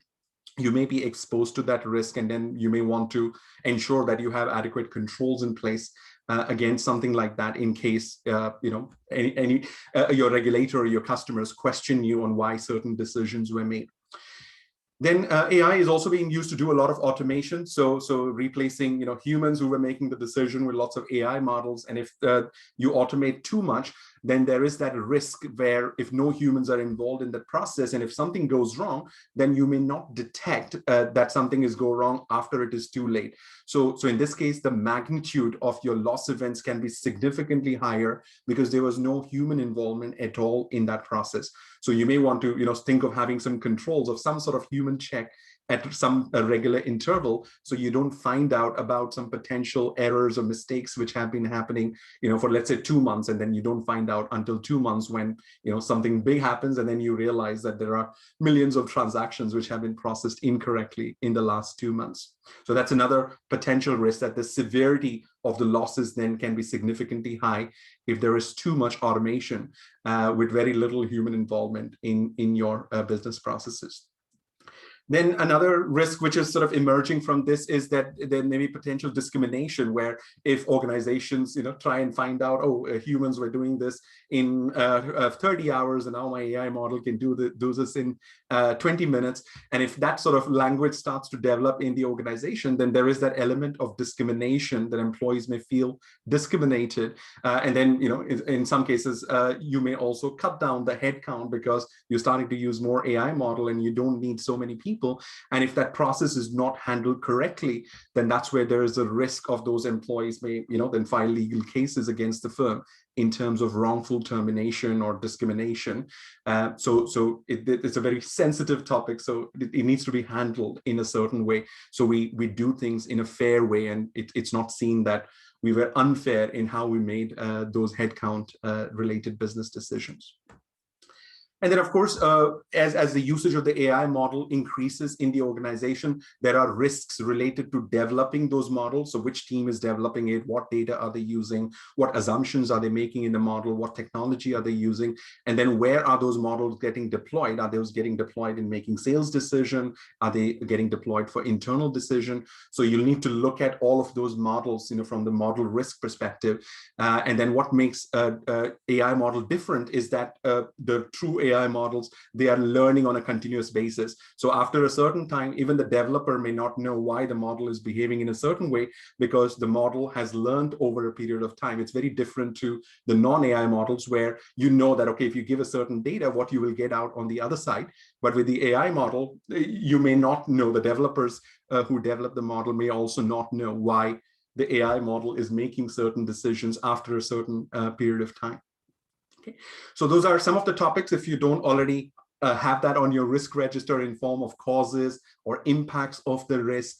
Speaker 1: you may be exposed to that risk, and then you may want to ensure that you have adequate controls in place against something like that, in case your regulator or your customers question you on why certain decisions were made. Then AI is also being used to do a lot of automation. So replacing humans who were making the decision with lots of AI models. And if you automate too much, then there is that risk where if no humans are involved in the process, and if something goes wrong, then you may not detect that something is going wrong after it is too late. So in this case, the magnitude of your loss events can be significantly higher because there was no human involvement at all in that process. So you may want to think of having some controls of some sort of human check at some regular interval, so you don't find out about some potential errors or mistakes which have been happening, for let's say 2 months, and then you don't find out until 2 months when something big happens, and then you realize that there are millions of transactions which have been processed incorrectly in the last 2 months. So that's another potential risk, that the severity of the losses then can be significantly high if there is too much automation with very little human involvement in your business processes. Then another risk which is sort of emerging from this is that there may be potential discrimination, where if organizations try and find out, humans were doing this in 30 hours, and now my AI model can do this in 20 minutes. And if that sort of language starts to develop in the organization, then there is that element of discrimination, that employees may feel discriminated. And then, in some cases, you may also cut down the headcount because you're starting to use more AI model and you don't need so many people. And if that process is not handled correctly, then that's where there is a risk of those employees may, then file legal cases against the firm in terms of wrongful termination or discrimination. So it's a very sensitive topic. So it needs to be handled in a certain way. So we do things in a fair way, and it's not seen that we were unfair in how we made those headcount related business decisions. And then, of course, as the usage of the AI model increases in the organization, there are risks related to developing those models. So which team is developing it? What data are they using? What assumptions are they making in the model? What technology are they using? And then where are those models getting deployed? Are those getting deployed in making sales decision? Are they getting deployed for internal decision? So you'll need to look at all of those models, from the model risk perspective. And then what makes AI model different is that the true AI models, they are learning on a continuous basis. So after a certain time, even the developer may not know why the model is behaving in a certain way, because the model has learned over a period of time. It's very different to the non-AI models, where that, okay, if you give a certain data, what you will get out on the other side. But with the AI model, you may not know. The developers who develop the model may also not know why the AI model is making certain decisions after a certain period of time. Okay. So those are some of the topics. If you don't already have that on your risk register in form of causes or impacts of the risk,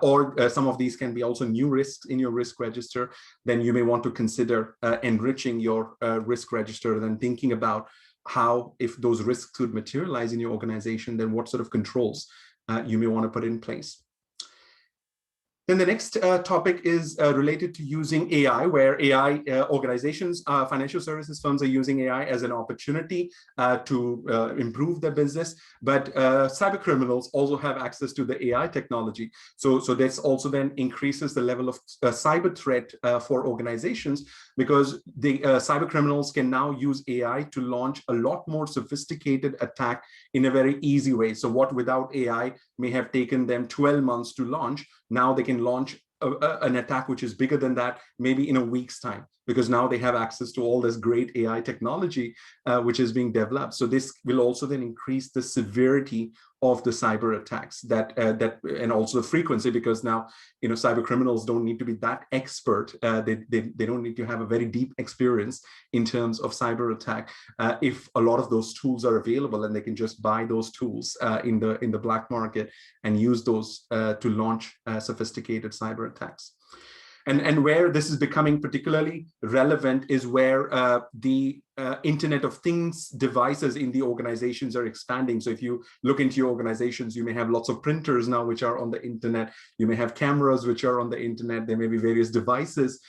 Speaker 1: or some of these can be also new risks in your risk register, then you may want to consider enriching your risk register, and then thinking about how, if those risks could materialize in your organization, then what sort of controls you may want to put in place. Then the next topic is related to using AI, where AI organizations, financial services firms are using AI as an opportunity to improve their business. But cyber criminals also have access to the AI technology. So this also then increases the level of cyber threat for organizations, because the cyber criminals can now use AI to launch a lot more sophisticated attack in a very easy way. So what without AI may have taken them 12 months to launch, now they can launch an attack which is bigger than that, maybe in a week's time, because now they have access to all this great AI technology which is being developed. So this will also then increase the severity of the cyber attacks, and also the frequency, because now cyber criminals don't need to be that expert. They don't need to have a very deep experience in terms of cyber attack if a lot of those tools are available, and they can just buy those tools in the black market and use those to launch sophisticated cyber attacks. And where this is becoming particularly relevant is where the Internet of Things devices in the organizations are expanding. So if you look into your organizations, you may have lots of printers now which are on the internet. You may have cameras which are on the internet. There may be various devices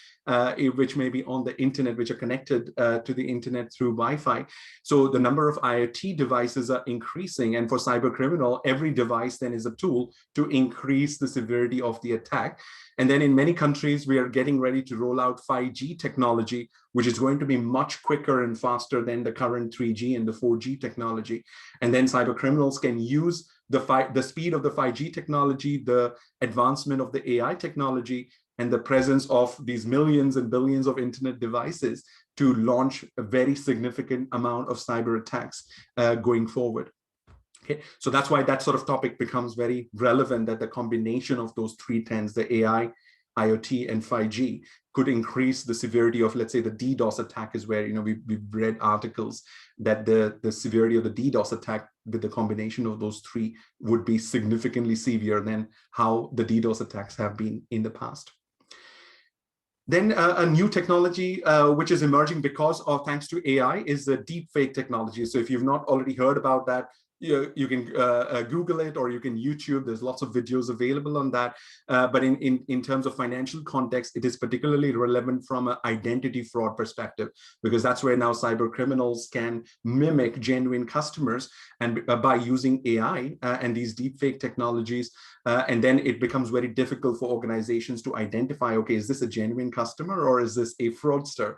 Speaker 1: which may be on the internet, which are connected to the internet through Wi-Fi. So the number of IoT devices are increasing. And for cyber criminal, every device then is a tool to increase the severity of the attack. And then in many countries, we are getting ready to roll out 5G technology, which is going to be much quicker and faster than the current 3G and the 4G technology. And then cyber criminals can use the speed of the 5G technology, the advancement of the AI technology, and the presence of these millions and billions of internet devices to launch a very significant amount of cyber attacks going forward. Okay, so that's why that sort of topic becomes very relevant, that the combination of those three trends, the AI, IoT, and 5G, could increase the severity of, let's say, the DDoS attack is where, we've read articles that the severity of the DDoS attack with the combination of those three would be significantly severe than how the DDoS attacks have been in the past. Then a new technology which is emerging because of, thanks to AI, is the deepfake technology. So if you've not already heard about that, you can Google it, or you can YouTube. There's lots of videos available on that. But in terms of financial context, it is particularly relevant from an identity fraud perspective, because that's where now cyber criminals can mimic genuine customers, and by using AI and these deepfake technologies. And then it becomes very difficult for organizations to identify, okay, is this a genuine customer, or is this a fraudster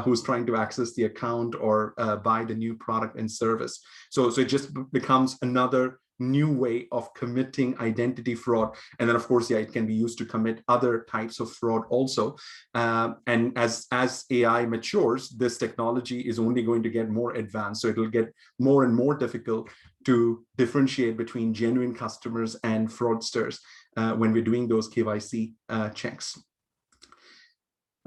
Speaker 1: who's trying to access the account or buy the new product and service? So it just becomes another new way of committing identity fraud. And then, of course, it can be used to commit other types of fraud also. And as AI matures, this technology is only going to get more advanced. So it'll get more and more difficult to differentiate between genuine customers and fraudsters when we're doing those KYC checks.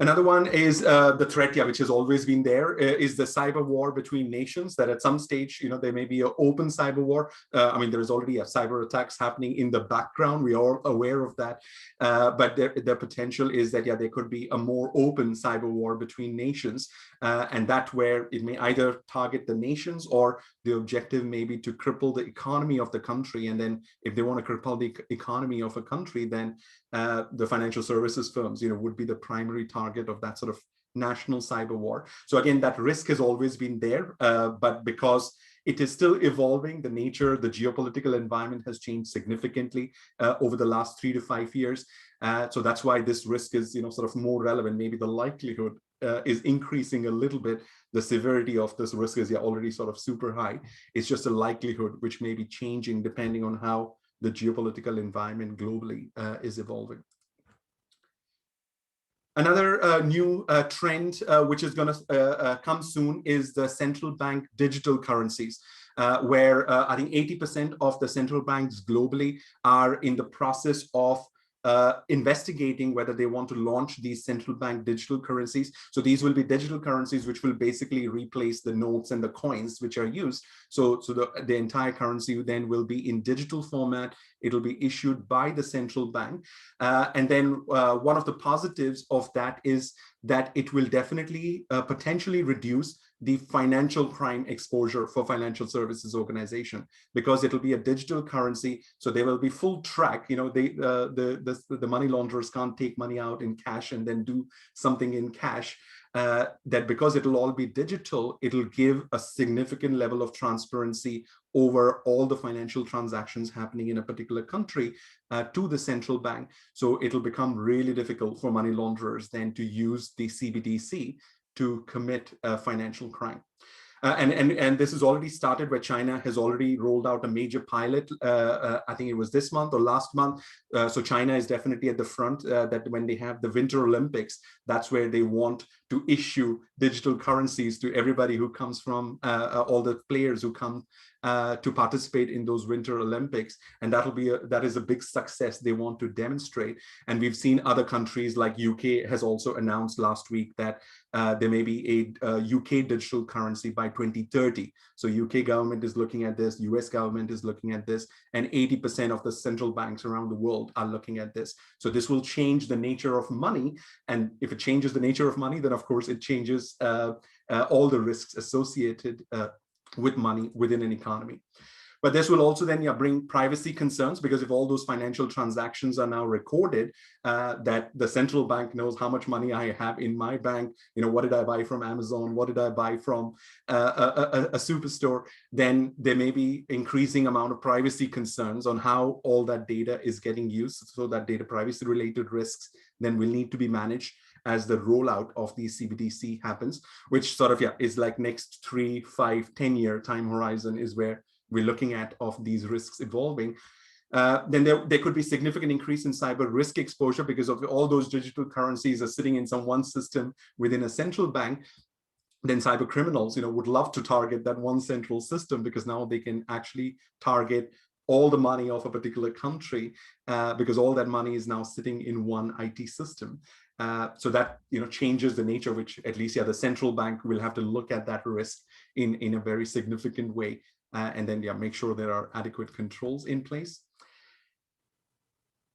Speaker 1: Another one is the threat, which has always been there, is the cyber war between nations, that at some stage, there may be an open cyber war. There is already a cyber attacks happening in the background. We are aware of that. But the potential is that, there could be a more open cyber war between nations. And that where it may either target the nations, or the objective may be to cripple the economy of the country. And then if they want to cripple the economy of a country, then the financial services firms, would be the primary target of that sort of national cyber war. So again, that risk has always been there, but because it is still evolving, the nature, the geopolitical environment has changed significantly over the last 3 to 5 years. So that's why this risk is, sort of more relevant. Maybe the likelihood is increasing a little bit. The severity of this risk is already sort of super high. It's just a likelihood which may be changing depending on how the geopolitical environment globally is evolving. Another new trend which is going to come soon is the central bank digital currencies, where I think 80% of the central banks globally are in the process of investigating whether they want to launch these central bank digital currencies. So these will be digital currencies which will basically replace the notes and the coins which are used. So the entire currency then will be in digital format. It'll be issued by the central bank. And then one of the positives of that is that it will definitely potentially reduce the financial crime exposure for financial services organization, because it'll be a digital currency. So there will be full track. The money launderers can't take money out in cash and then do something in cash. That because it'll all be digital, it'll give a significant level of transparency over all the financial transactions happening in a particular country to the central bank. So it'll become really difficult for money launderers then to use the CBDC to commit financial crime. And this has already started, where China has already rolled out a major pilot. I think it was this month or last month. So China is definitely at the front, that when they have the Winter Olympics, that's where they want to issue digital currencies to everybody who comes from, all the players who come to participate in those Winter Olympics. And that is a big success they want to demonstrate. And we've seen other countries like UK has also announced last week that there may be a UK digital currency by 2030. So UK government is looking at this, US government is looking at this, and 80% of the central banks around the world are looking at this. So this will change the nature of money. And if it changes the nature of money, then of course it changes all the risks associated with money within an economy. But this will also then bring privacy concerns, because if all those financial transactions are now recorded, that the central bank knows how much money I have in my bank, what did I buy from Amazon, what did I buy from a superstore, then there may be increasing amount of privacy concerns on how all that data is getting used. So that data privacy related risks then will need to be managed as the rollout of the CBDC happens, which sort of is like next 3, 5, 10-year time horizon is where we're looking at of these risks evolving. Then there could be significant increase in cyber risk exposure, because of all those digital currencies are sitting in some one system within a central bank. Then cyber criminals, would love to target that one central system, because now they can actually target all the money of a particular country, because all that money is now sitting in one IT system. So that changes the nature, which at least the central bank will have to look at that risk in a very significant way. And then make sure there are adequate controls in place.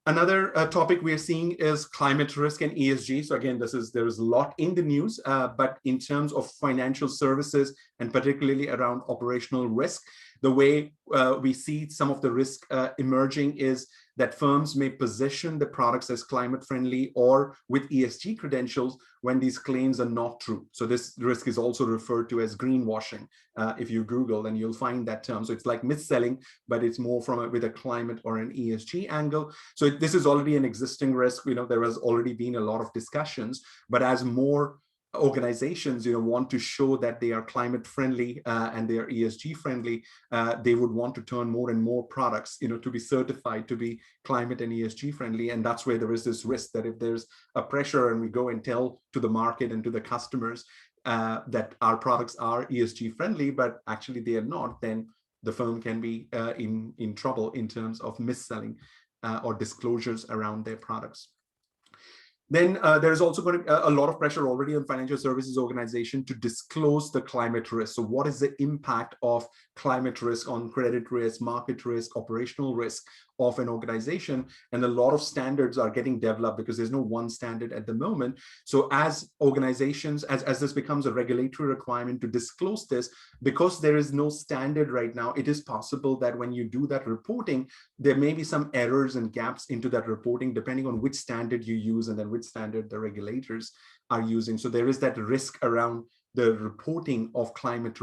Speaker 1: Another topic we are seeing is climate risk and ESG. So again, there is a lot in the news, but in terms of financial services and particularly around operational risk, the way we see some of the risk emerging is that firms may position the products as climate friendly or with ESG credentials when these claims are not true. So this risk is also referred to as greenwashing. If you Google, then you'll find that term. So it's like mis-selling, but it's more with a climate or an ESG angle. So this is already an existing risk. There has already been a lot of discussions, but as more organizations want to show that they are climate friendly and they are ESG friendly, they would want to turn more and more products to be certified to be climate and ESG friendly. And that's where there is this risk that if there's a pressure and we go and tell to the market and to the customers that our products are ESG friendly, but actually they are not, then the firm can be in trouble in terms of mis-selling or disclosures around their products. Then there's also going to be a lot of pressure already on financial services organization to disclose the climate risk. So what is the impact of climate risk on credit risk, market risk, operational risk of an organization? And a lot of standards are getting developed because there's no one standard at the moment. So as organizations, as this becomes a regulatory requirement to disclose this, because there is no standard right now, it is possible that when you do that reporting, there may be some errors and gaps into that reporting, depending on which standard you use and then which standard the regulators are using. So there is that risk around the reporting of climate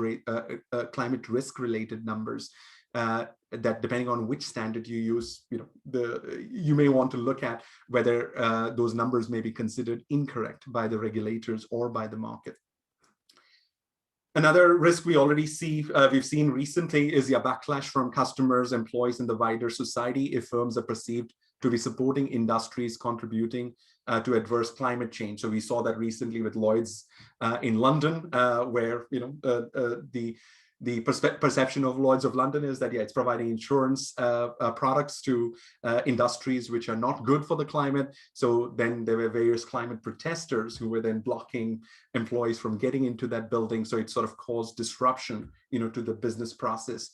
Speaker 1: risk related numbers, that depending on which standard you use, you may want to look at whether those numbers may be considered incorrect by the regulators or by the market. Another risk we already see, we've seen recently, is backlash from customers, employees, and the wider society if firms are perceived to be supporting industries contributing to adverse climate change. So we saw that recently with Lloyd's in London, where the perception of Lloyd's of London is that it's providing insurance products to industries which are not good for the climate. So then there were various climate protesters who were then blocking employees from getting into that building. So it sort of caused disruption, to the business process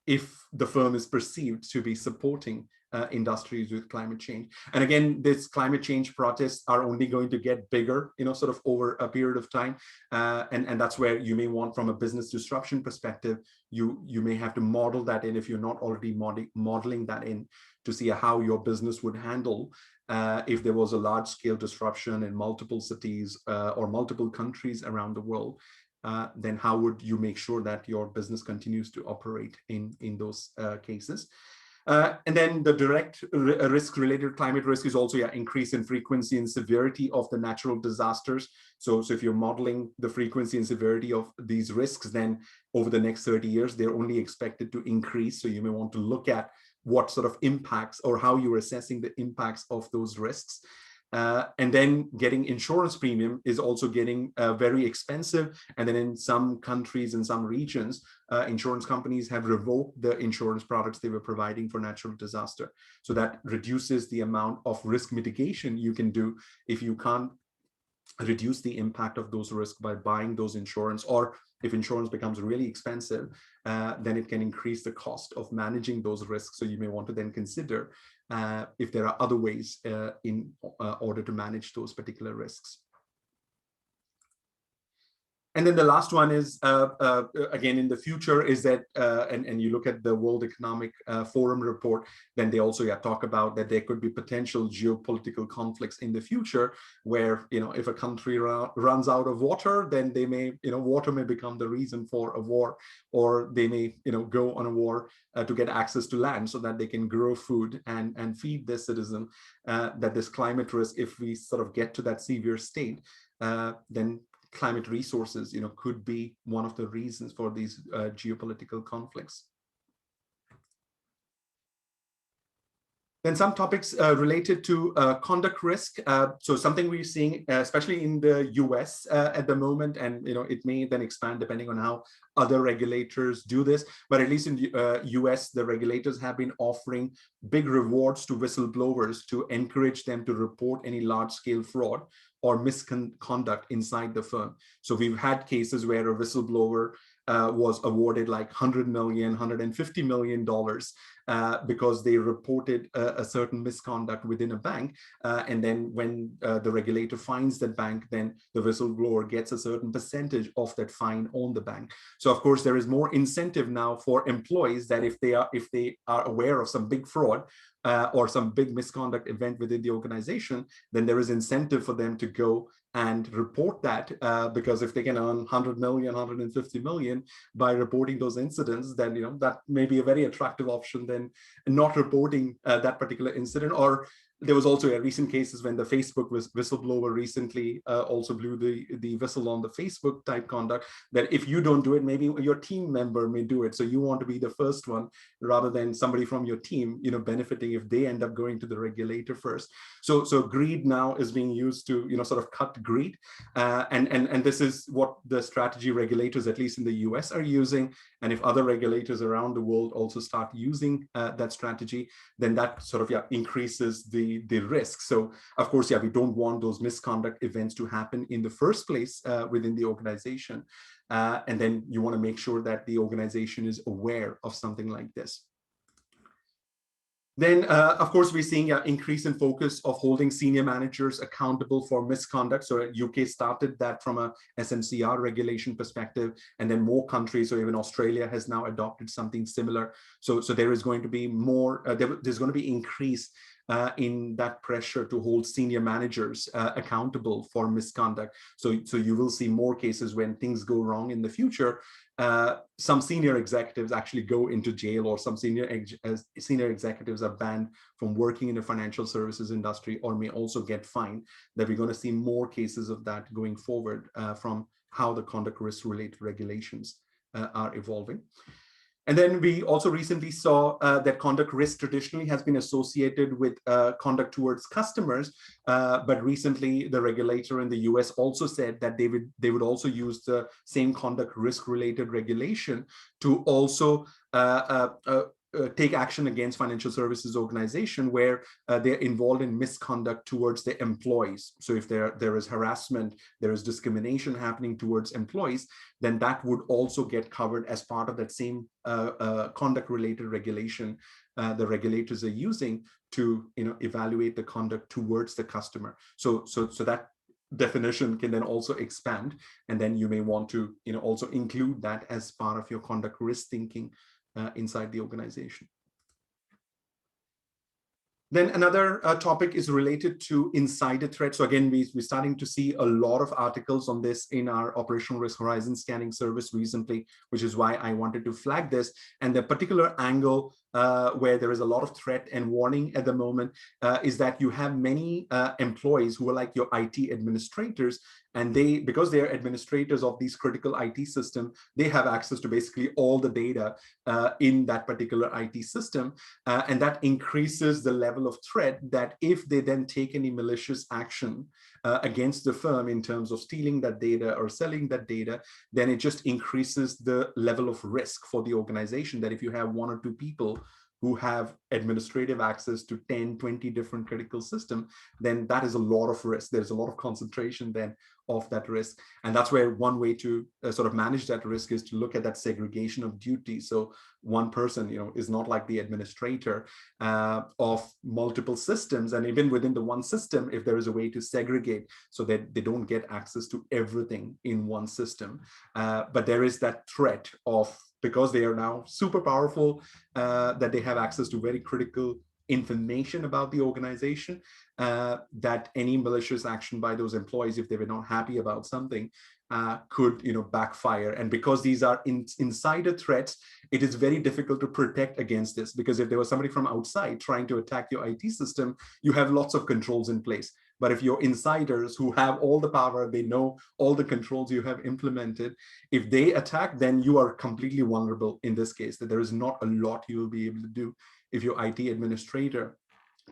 Speaker 1: if the firm is perceived to be supporting industries with climate change. And again, this climate change protests are only going to get bigger, sort of over a period of time. And that's where you may want, from a business disruption perspective, you may have to model that in, if you're not already modeling that in, to see how your business would handle if there was a large scale disruption in multiple cities or multiple countries around the world. Then how would you make sure that your business continues to operate in those cases? And then the direct risk-related climate risk is also increase in frequency and severity of the natural disasters. So if you're modeling the frequency and severity of these risks, then over the next 30 years, they're only expected to increase. So you may want to look at what sort of impacts or how you're assessing the impacts of those risks. And then getting insurance premium is also getting very expensive. And then in some countries, in some regions, insurance companies have revoked the insurance products they were providing for natural disaster. So that reduces the amount of risk mitigation you can do if you can't reduce the impact of those risks by buying those insurance, or if insurance becomes really expensive, then it can increase the cost of managing those risks. So you may want to then consider if there are other ways in order to manage those particular risks. And then the last one is, again, in the future is that, and you look at the World Economic Forum report, then they also talk about that there could be potential geopolitical conflicts in the future where, if a country runs out of water, then they may, water may become the reason for a war, or they may, go on a war to get access to land so that they can grow food and feed their citizen. That this climate risk, if we sort of get to that severe state, then climate resources, could be one of the reasons for these geopolitical conflicts. Then some topics related to conduct risk. So something we're seeing, especially in the US at the moment, and it may then expand depending on how other regulators do this. But at least in the US, the regulators have been offering big rewards to whistleblowers to encourage them to report any large-scale fraud or misconduct inside the firm. So we've had cases where a whistleblower was awarded like $100 million, $150 million because they reported a certain misconduct within a bank. And then when the regulator fines that bank, then the whistleblower gets a certain percentage of that fine on the bank. So of course, there is more incentive now for employees that if they are aware of some big fraud, or some big misconduct event within the organization, then there is incentive for them to go and report that, because if they can earn 100 million, 150 million by reporting those incidents, then that may be a very attractive option than not reporting that particular incident. Or there was also a recent cases when the Facebook whistleblower recently also blew the whistle on the Facebook type conduct, that if you don't do it, maybe your team member may do it. So you want to be the first one rather than somebody from your team, benefiting if they end up going to the regulator first. So greed now is being used to, sort of cut greed. And this is what the strategy regulators, at least in the US, are using. And if other regulators around the world also start using that strategy, then that sort of increases the risk. So of course, we don't want those misconduct events to happen in the first place within the organization. And then you want to make sure that the organization is aware of something like this. Then, of course, we're seeing an increase in focus of holding senior managers accountable for misconduct. So UK started that from a SMCR regulation perspective, and then more countries, so even Australia has now adopted something similar. So there is going to be more, there's going to be increase in that pressure to hold senior managers accountable for misconduct. So you will see more cases when things go wrong in the future. Some senior executives actually go into jail, or some senior executives are banned from working in the financial services industry, or may also get fined. That we're going to see more cases of that going forward from how the conduct risk related regulations are evolving. And then we also recently saw that conduct risk traditionally has been associated with conduct towards customers, but recently the regulator in the US also said that they would also use the same conduct risk related regulation to also take action against financial services organization where they're involved in misconduct towards their employees. So if there is harassment, there is discrimination happening towards employees, then that would also get covered as part of that same conduct related regulation the regulators are using to evaluate the conduct towards the customer. So that definition can then also expand, and then you may want to also include that as part of your conduct risk thinking inside the organization. Then another topic is related to insider threat. So again, we're starting to see a lot of articles on this in our operational risk horizon scanning service recently, which is why I wanted to flag this. And the particular angle where there is a lot of threat and warning at the moment is that you have many employees who are like your IT administrators, and because they are administrators of these critical IT system, they have access to basically all the data in that particular IT system. And that increases the level of threat that if they then take any malicious action against the firm in terms of stealing that data or selling that data, then it just increases the level of risk for the organization, that if you have one or two people who have administrative access to 10, 20 different critical systems, then that is a lot of risk. There's a lot of concentration then of that risk. And that's where one way to sort of manage that risk is to look at that segregation of duties. So one person, is not like the administrator of multiple systems. And even within the one system, if there is a way to segregate so that they don't get access to everything in one system. But there is that threat of, because they are now super powerful, that they have access to very critical information about the organization, that any malicious action by those employees, if they were not happy about something, could backfire. And because these are insider threats, it is very difficult to protect against this, because if there was somebody from outside trying to attack your IT system, you have lots of controls in place. But if your insiders who have all the power, they know all the controls you have implemented, if they attack, then you are completely vulnerable in this case, that there is not a lot you will be able to do if your IT administrator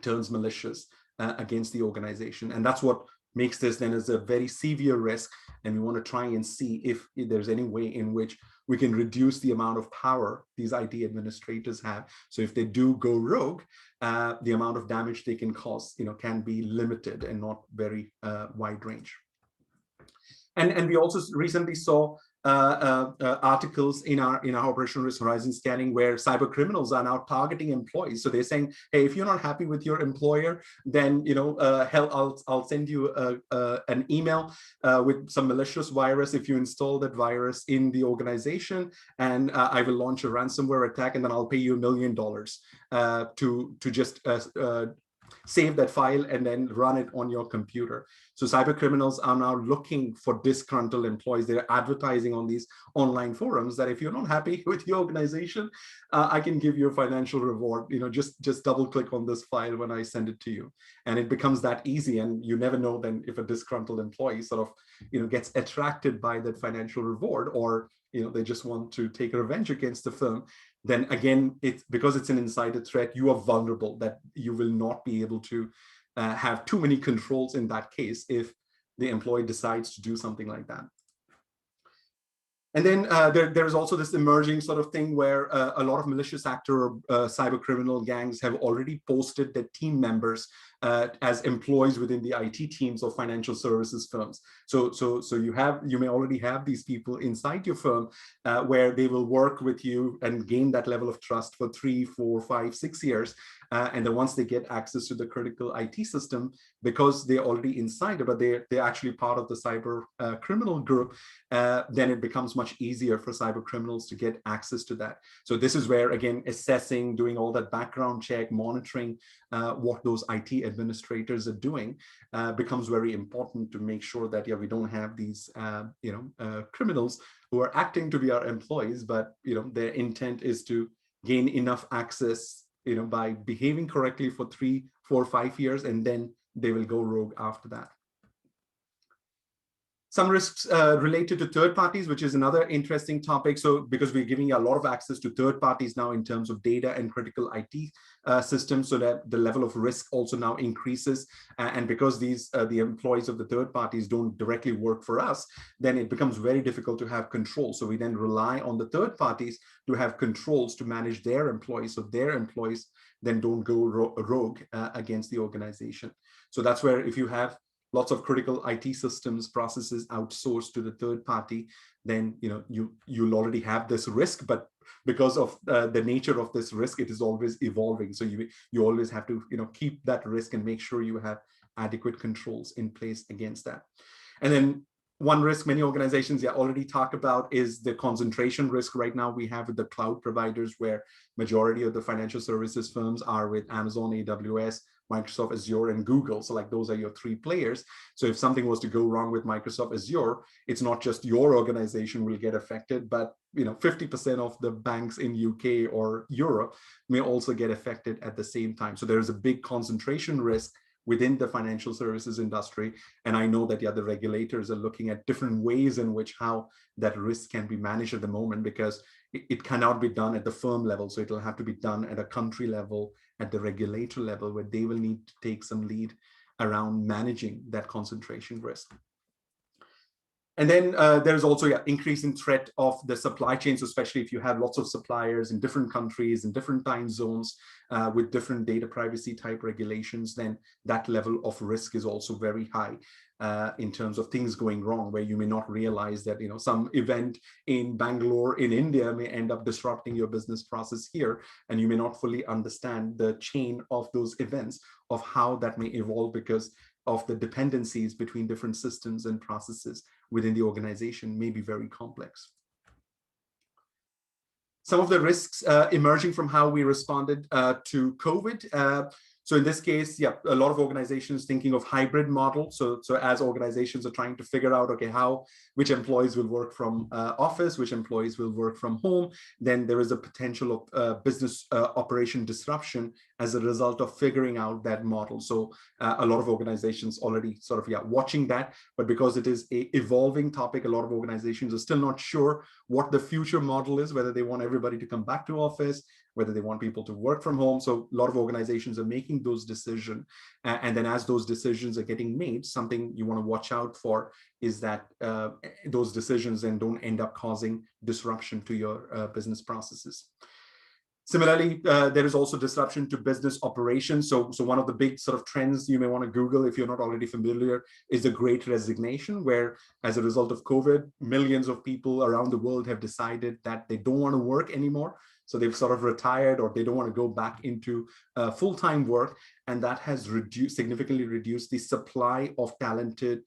Speaker 1: turns malicious against the organization. And that's what makes this then as a very severe risk. And we want to try and see if there's any way in which we can reduce the amount of power these IT administrators have. So if they do go rogue, the amount of damage they can cause, can be limited and not very wide range. And we also recently saw articles in our operational risk horizon scanning where cyber criminals are now targeting employees. So they're saying, hey, if you're not happy with your employer, then hell, I'll send you an email with some malicious virus if you install that virus in the organization, and I will launch a ransomware attack, and then I'll pay you $1 million to just save that file and then run it on your computer. So cyber criminals are now looking for disgruntled employees. They're advertising on these online forums that if you're not happy with your organization, I can give you a financial reward. Just double click on this file when I send it to you. And it becomes that easy. And you never know then if a disgruntled employee sort of, gets attracted by that financial reward, or, they just want to take revenge against the firm. Then again, because it's an insider threat, you are vulnerable, that you will not be able to have too many controls in that case if the employee decides to do something like that. And then there's also this emerging sort of thing where a lot of malicious actor or cyber criminal gangs have already posted their team members as employees within the IT teams of financial services firms. So you may already have these people inside your firm where they will work with you and gain that level of trust for 3, 4, 5, 6 years. And then once they get access to the critical IT system, because they're already inside, but they're actually part of the cyber criminal group, then it becomes much easier for cyber criminals to get access to that. So this is where, again, assessing, doing all that background check, monitoring what those IT administrators are doing becomes very important to make sure that, we don't have these, criminals who are acting to be our employees, but, their intent is to gain enough access, by behaving correctly for 3, 4, 5 years, and then they will go rogue after that. Some risks related to third parties, which is another interesting topic. So because we're giving a lot of access to third parties now in terms of data and critical IT systems, so that the level of risk also now increases. And because these the employees of the third parties don't directly work for us, then it becomes very difficult to have control. So we then rely on the third parties to have controls to manage their employees, so their employees then don't go rogue against the organization. So that's where, if you have lots of critical IT systems, processes outsourced to the third party, then you'll already have this risk. But because of the nature of this risk, it is always evolving. So you always have to keep that risk and make sure you have adequate controls in place against that. And then one risk many organizations already talk about is the concentration risk. Right now we have with the cloud providers, where majority of the financial services firms are with Amazon, AWS, Microsoft Azure, and Google. So like those are your 3 players. So if something was to go wrong with Microsoft Azure, it's not just your organization will get affected, but 50% of the banks in UK or Europe may also get affected at the same time. So there is a big concentration risk within the financial services industry. And I know that the regulators are looking at different ways in which how that risk can be managed at the moment, because it cannot be done at the firm level. So it'll have to be done at a country level, at the regulator level, where they will need to take some lead around managing that concentration risk. And then there's also increasing threat of the supply chains, especially if you have lots of suppliers in different countries, in different time zones, with different data privacy type regulations, then that level of risk is also very high in terms of things going wrong, where you may not realize that some event in Bangalore in India may end up disrupting your business process here, and you may not fully understand the chain of those events of how that may evolve because of the dependencies between different systems and processes within the organization may be very complex. Some of the risks emerging from how we responded to COVID. So in this case, a lot of organizations thinking of hybrid model. So as organizations are trying to figure out, okay, which employees will work from office, which employees will work from home, then there is a potential of business operation disruption as a result of figuring out that model. So a lot of organizations already sort of watching that, but because it is a evolving topic, a lot of organizations are still not sure what the future model is, whether they want everybody to come back to office, whether they want people to work from home. So a lot of organizations are making those decisions. And then as those decisions are getting made, something you want to watch out for is that those decisions then don't end up causing disruption to your business processes. Similarly, there is also disruption to business operations. So one of the big sort of trends you may want to Google if you're not already familiar is the Great Resignation, where as a result of COVID, millions of people around the world have decided that they don't want to work anymore. So they've sort of retired, or they don't want to go back into full-time work. And that has significantly reduced the supply of talented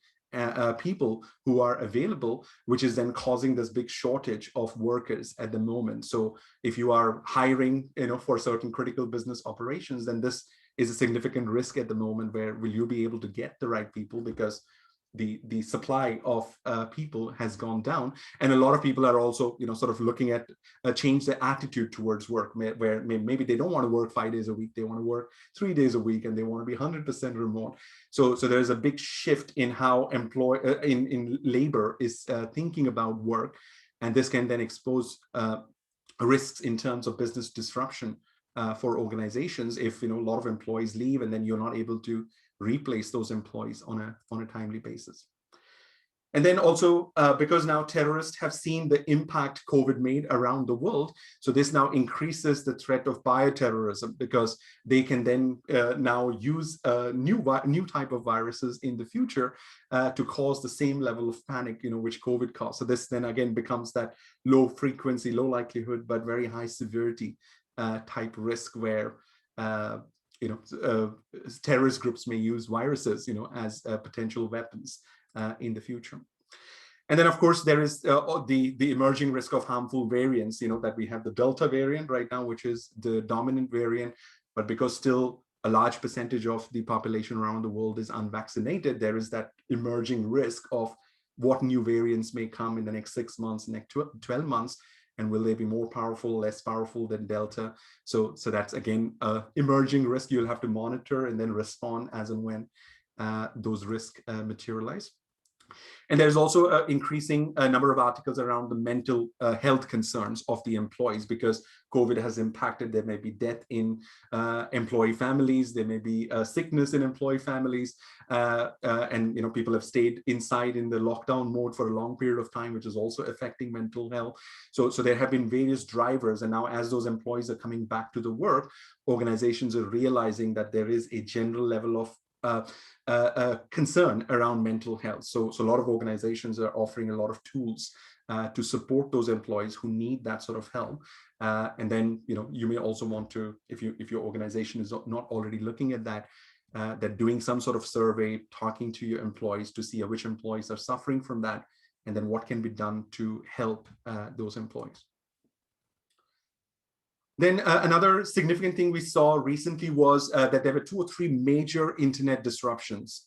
Speaker 1: people who are available, which is then causing this big shortage of workers at the moment. So if you are hiring, for certain critical business operations, then this is a significant risk at the moment, where will you be able to get the right people, because the supply of people has gone down. And a lot of people are also, sort of looking at change their attitude towards work, where maybe they don't want to work 5 days a week, they want to work 3 days a week, and they want to be 100% remote. So there's a big shift in how in labor is thinking about work, and this can then expose risks in terms of business disruption for organizations if a lot of employees leave, and then you're not able to replace those employees on a timely basis. And then also, because now terrorists have seen the impact COVID made around the world, so this now increases the threat of bioterrorism, because they can then now use new type of viruses in the future to cause the same level of panic, which COVID caused. So this then again becomes that low frequency, low likelihood, but very high severity type risk, where terrorist groups may use viruses, as potential weapons in the future. And then, of course, there is the emerging risk of harmful variants, that we have the Delta variant right now, which is the dominant variant. But because still a large percentage of the population around the world is unvaccinated, there is that emerging risk of what new variants may come in the next 6 months, next 12 months. And will they be more powerful, less powerful than Delta? So that's, again, an emerging risk you'll have to monitor and then respond as and when those risks materialize. And there's also an increasing number of articles around the mental health concerns of the employees, because COVID has impacted. There may be death in employee families, there may be sickness in employee families, and people have stayed inside in the lockdown mode for a long period of time, which is also affecting mental health. So there have been various drivers, and now as those employees are coming back to the work, organizations are realizing that there is a general level of concern around mental health. So a lot of organizations are offering a lot of tools to support those employees who need that sort of help. And then, you may also want to, if your organization is not already looking at that, that doing some sort of survey, talking to your employees to see which employees are suffering from that, and then what can be done to help those employees. Then another significant thing we saw recently was that there were 2 or 3 major internet disruptions,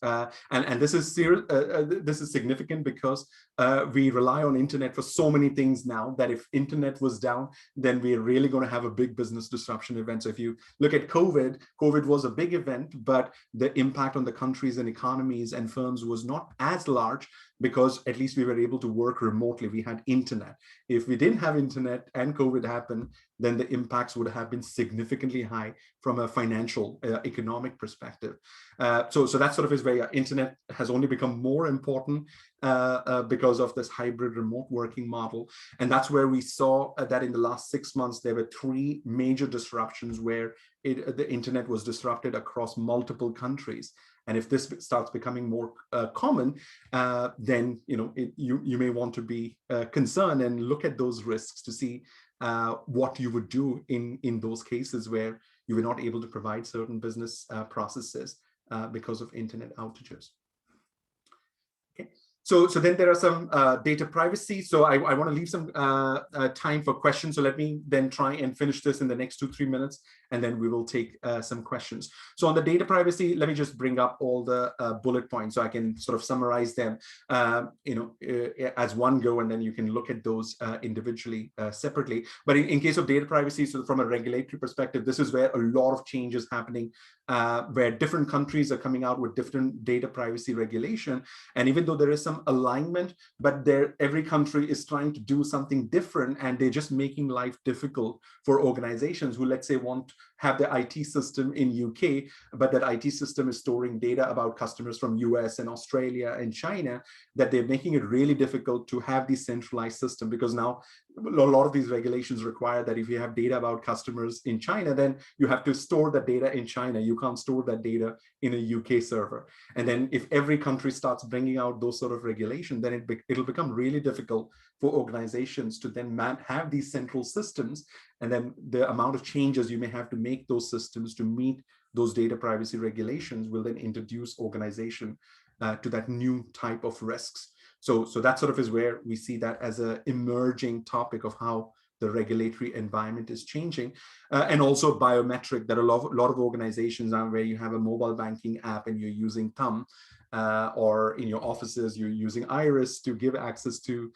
Speaker 1: and this is significant because we rely on internet for so many things now, that if internet was down, then we're really going to have a big business disruption event. So if you look at COVID was a big event, but the impact on the countries and economies and firms was not as large, because at least we were able to work remotely. We had internet. If we didn't have internet and COVID happened, then the impact impacts would have been significantly high from a financial, economic perspective. So that sort of is where internet has only become more important because of this hybrid remote working model. And that's where we saw that in the last 6 months, there were 3 major disruptions where the internet was disrupted across multiple countries. And if this starts becoming more common, then you may want to be concerned and look at those risks to see what you would do in those cases where you were not able to provide certain business processes because of internet outages. Okay. So then there are some data privacy. So I want to leave some time for questions. So let me then try and finish this in the next 2-3 minutes, and then we will take some questions. So on the data privacy, let me just bring up all the bullet points so I can sort of summarize them, as one go, and then you can look at those individually, separately. But in case of data privacy, so from a regulatory perspective, this is where a lot of change is happening, where different countries are coming out with different data privacy regulation. And even though there is some alignment, but every country is trying to do something different, and they're just making life difficult for organizations who, let's say, want to have their IT system in UK, but that IT system is storing data about customers from US and Australia and China, that they're making it really difficult to have the centralized system, because now a lot of these regulations require that if you have data about customers in China, then you have to store that data in China. You can't store that data in a UK server. And then if every country starts bringing out those sort of regulation, then it'll become really difficult for organizations to then have these central systems. And then the amount of changes you may have to make those systems to meet those data privacy regulations will then introduce organization to that new type of risks. So that sort of is where we see that as an emerging topic of how the regulatory environment is changing. And also biometric, that a lot of organizations are where you have a mobile banking app and you're using thumb, or in your offices, you're using iris to give access to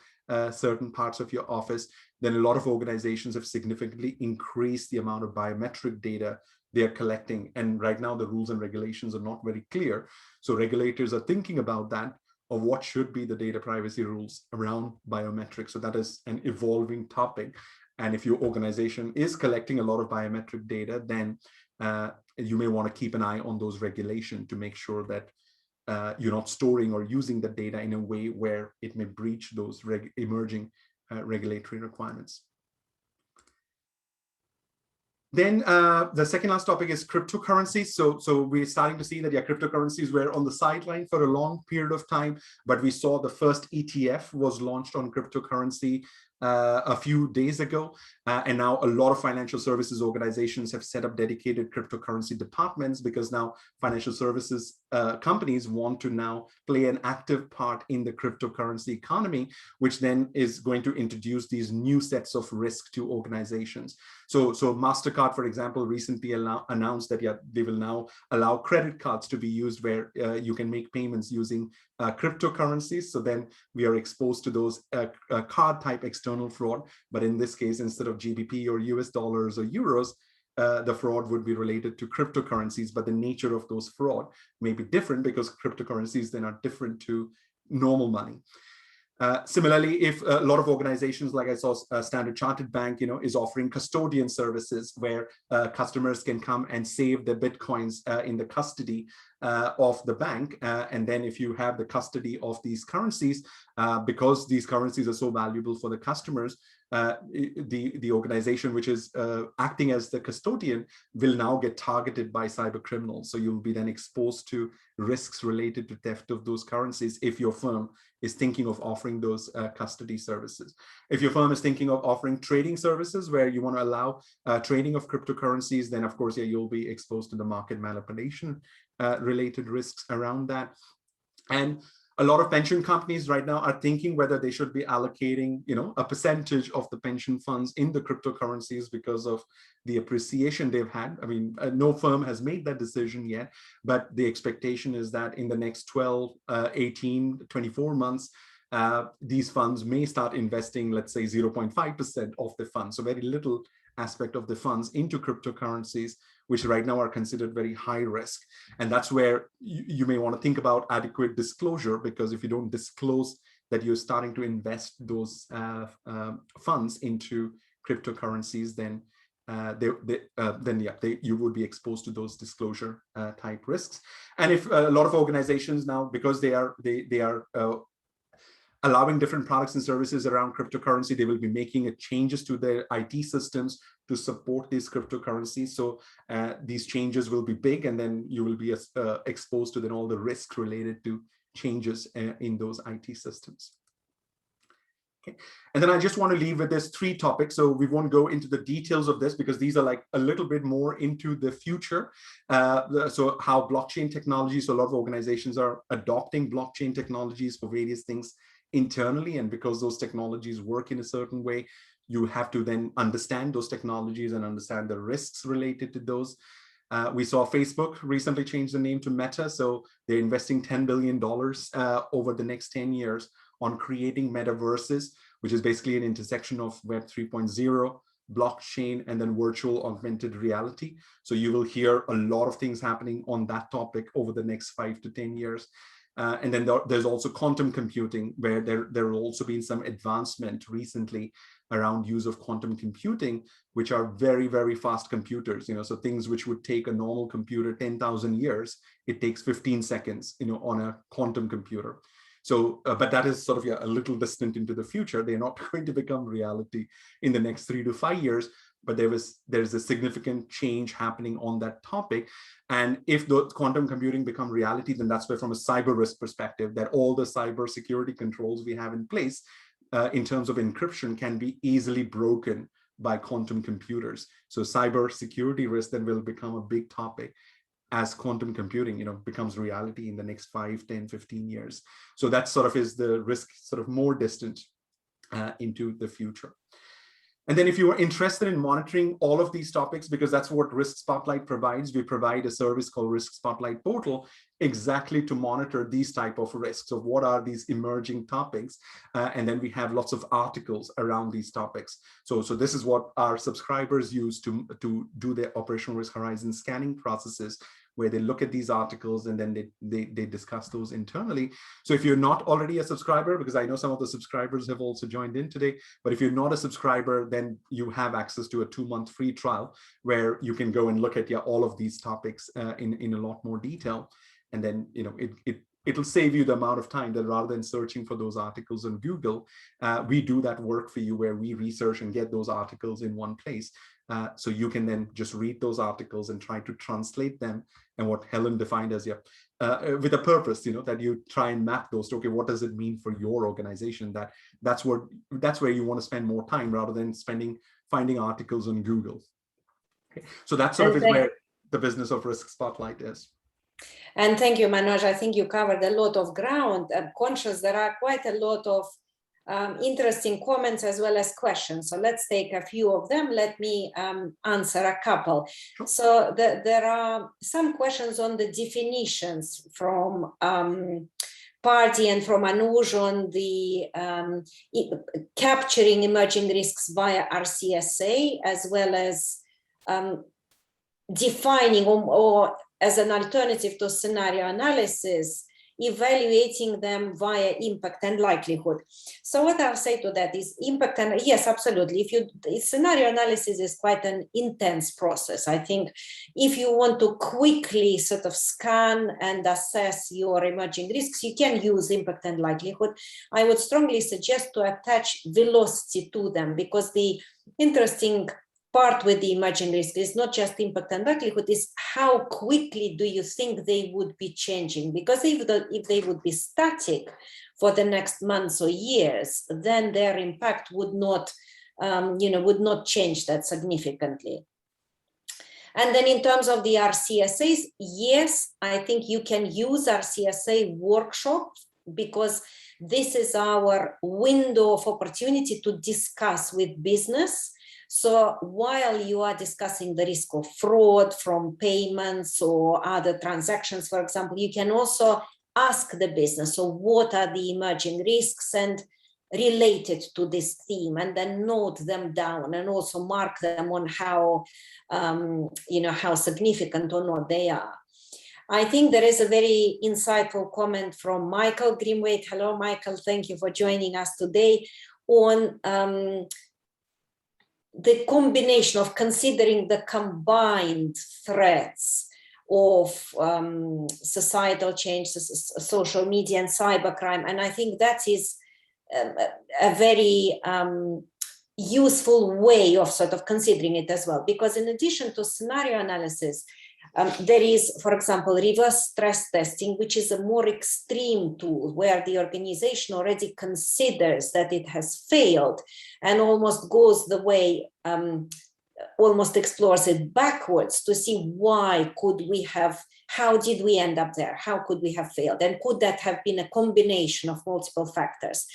Speaker 1: certain parts of your office. Then a lot of organizations have significantly increased the amount of biometric data they're collecting. And right now the rules and regulations are not very clear. So regulators are thinking about that, of what should be the data privacy rules around biometrics. So that is an evolving topic. And if your organization is collecting a lot of biometric data, then you may want to keep an eye on those regulations to make sure that you're not storing or using the data in a way where it may breach those emerging regulatory requirements. Then the second last topic is cryptocurrencies. So we're starting to see that cryptocurrencies were on the sideline for a long period of time, but we saw the first ETF was launched on cryptocurrency a few days ago. And now a lot of financial services organizations have set up dedicated cryptocurrency departments, because now financial services companies want to now play an active part in the cryptocurrency economy, which then is going to introduce these new sets of risk to organizations. So MasterCard, for example, recently announced that they will now allow credit cards to be used where you can make payments using cryptocurrencies. So then we are exposed to those card type external fraud. But in this case, instead of GBP or US dollars or euros, the fraud would be related to cryptocurrencies, but the nature of those fraud may be different, because cryptocurrencies then are different to normal money. Similarly, if a lot of organizations, like I saw Standard Chartered Bank, is offering custodian services where customers can come and save their Bitcoins in the custody of the bank. And then if you have the custody of these currencies, because these currencies are so valuable for the customers, the organization which is acting as the custodian will now get targeted by cyber criminals. So you'll be then exposed to risks related to theft of those currencies if your firm is thinking of offering those custody services. If your firm is thinking of offering trading services where you want to allow trading of cryptocurrencies, then of course, you'll be exposed to the market manipulation related risks around that. And a lot of pension companies right now are thinking whether they should be allocating, a percentage of the pension funds in the cryptocurrencies because of the appreciation they've had. I mean, no firm has made that decision yet, but the expectation is that in the next 12, 18, 24 months, these funds may start investing, let's say 0.5% of the funds. So very little aspect of the funds into cryptocurrencies, which right now are considered very high risk. And that's where you may want to think about adequate disclosure, because if you don't disclose that you're starting to invest those funds into cryptocurrencies, then you would be exposed to those disclosure type risks. And if a lot of organizations now, because they are allowing different products and services around cryptocurrency, they will be making changes to their IT systems to support these cryptocurrencies. So these changes will be big, and then you will be exposed to then all the risks related to changes in those IT systems. Okay. And then I just want to leave with this 3 topics. So we won't go into the details of this because these are like a little bit more into the future. So how blockchain technology, so a lot of organizations are adopting blockchain technologies for various things internally. And because those technologies work in a certain way, you have to then understand those technologies and understand the risks related to those. We saw Facebook recently change the name to Meta. So they're investing $10 billion over the next 10 years on creating metaverses, which is basically an intersection of Web 3.0, blockchain, and then virtual augmented reality. So you will hear a lot of things happening on that topic over the next 5 to 10 years. And then there's also quantum computing, where there will also been some advancement recently around use of quantum computing, which are very, very fast computers. So things which would take a normal computer 10,000 years, it takes 15 seconds, on a quantum computer. So, but that is sort of a little distant into the future. They're not going to become reality in the next 3 to 5 years. But there's a significant change happening on that topic. And if the quantum computing become reality, then that's where, from a cyber risk perspective, that all the cyber security controls we have in place in terms of encryption can be easily broken by quantum computers. So cyber security risk then will become a big topic as quantum computing, becomes reality in the next 5, 10, 15 years. So that sort of is the risk sort of more distant into the future. And then if you are interested in monitoring all of these topics, because that's what RiskSpotlight provides, we provide a service called RiskSpotlight Portal exactly to monitor these type of risks of what are these emerging topics. And then we have lots of articles around these topics. So this is what our subscribers use to do their operational risk horizon scanning processes, where they look at these articles and then they discuss those internally. So if you're not already a subscriber, because I know some of the subscribers have also joined in today, but if you're not a subscriber, then you have access to a 2-month free trial where you can go and look at all of these topics in a lot more detail. And then, it'll save you the amount of time that rather than searching for those articles on Google, we do that work for you, where we research and get those articles in one place. So you can then just read those articles and try to translate them, and what Helen defined as with a purpose, that you try and map those to, okay, what does it mean for your organization? That's where you want to spend more time rather than finding articles on Google. Okay. So that sort of is where the business of RiskSpotlight is.
Speaker 2: And thank you, Manoj. I think you covered a lot of ground. I'm conscious there are quite a lot of interesting comments as well as questions. So let's take a few of them. Let me answer a couple.
Speaker 1: Sure.
Speaker 2: So there are some questions on the definitions from Party and from Anuj on the capturing emerging risks via RCSA, as well as defining or as an alternative to scenario analysis, evaluating them via impact and likelihood. So what I'll say to that is impact and yes, absolutely. Scenario analysis is quite an intense process. I think if you want to quickly sort of scan and assess your emerging risks, you can use impact and likelihood. I would strongly suggest to attach velocity to them, because the interesting part with the emerging risk is not just impact and likelihood, is how quickly do you think they would be changing? Because if they would be static for the next months or years, then their impact would not, would not change that significantly. And then in terms of the RCSAs, yes, I think you can use RCSA workshops, because this is our window of opportunity to discuss with business. So while you are discussing the risk of fraud from payments or other transactions, for example, you can also ask the business, so what are the emerging risks and related to this theme, and then note them down and also mark them on how, how significant or not they are. I think there is a very insightful comment from Michael Grimwaite. Hello, Michael. Thank you for joining us today on the combination of considering the combined threats of societal change, social media and cybercrime. And I think that is a very useful way of sort of considering it as well, because in addition to scenario analysis, there is, for example, reverse stress testing, which is a more extreme tool where the organization already considers that it has failed and almost goes the way, almost explores it backwards to see why could we have, how did we end up there? How could we have failed? And could that have been a combination of multiple factors?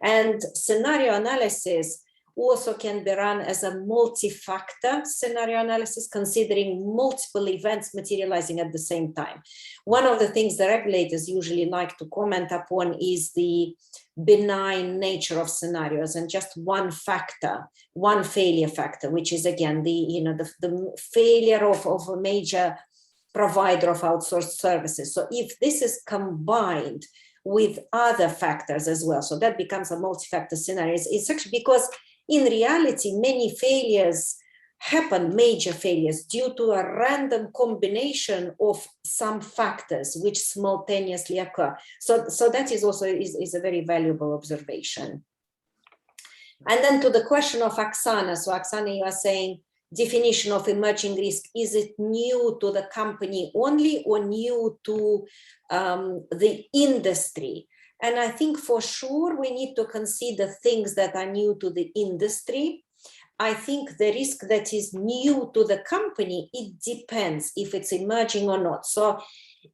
Speaker 2: And scenario analysis also can be run as a multi-factor scenario analysis, considering multiple events materializing at the same time. One of the things the regulators usually like to comment upon is the benign nature of scenarios, and just one factor, one failure factor, which is again the failure of a major provider of outsourced services. So if this is combined with other factors as well, so that becomes a multi-factor scenario. It's actually because in reality, many failures happen, major failures, due to a random combination of some factors which simultaneously occur. So that is also is a very valuable observation. And then to the question of Oksana. So Oksana, you are saying definition of emerging risk, is it new to the company only or new to the industry? And I think for sure we need to consider things that are new to the industry. I think the risk that is new to the company, it depends if it's emerging or not. So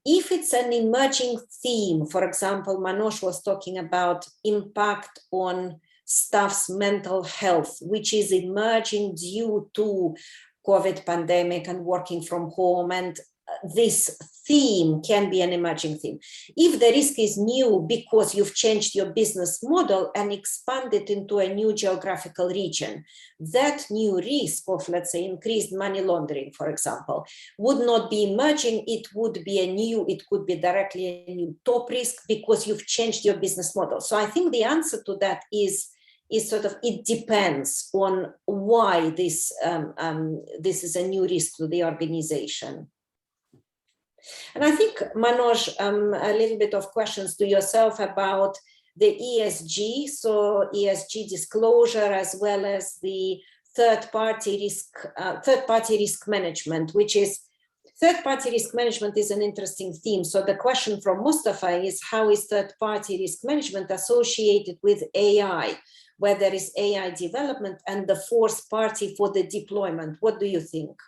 Speaker 2: if it's an emerging theme, for example, Manoj was talking about impact on staff's mental health, which is emerging due to COVID pandemic and working from home, and this theme can be an emerging theme. If the risk is new because you've changed your business model and expanded into a new geographical region, that new risk of, let's say, increased money laundering, for example, would not be emerging. It would be it could be directly a new top risk because you've changed your business model. So I think the answer to that is sort of, it depends on why this is a new risk to the organization. And I think, Manoj, a little bit of questions to yourself about the ESG, so ESG disclosure, as well as the third-party risk management, which is, third-party risk management is an interesting theme. So the question from Mustafa is, how is third-party risk management associated with AI, where there is AI development and the fourth party for the deployment? What do you think?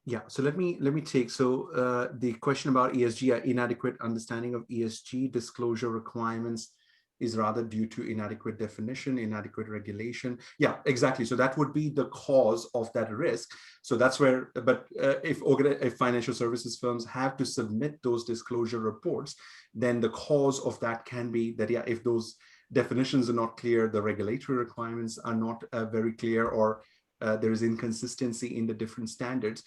Speaker 1: Yeah, so let me take, so the question about ESG, inadequate understanding of ESG disclosure requirements is rather due to inadequate definition, inadequate regulation. Yeah, exactly. So that would be the cause of that risk. So that's where, but if financial services firms have to submit those disclosure reports, then the cause of that can be that, yeah, if those definitions are not clear, the regulatory requirements are not very clear, or there is inconsistency in the different standards.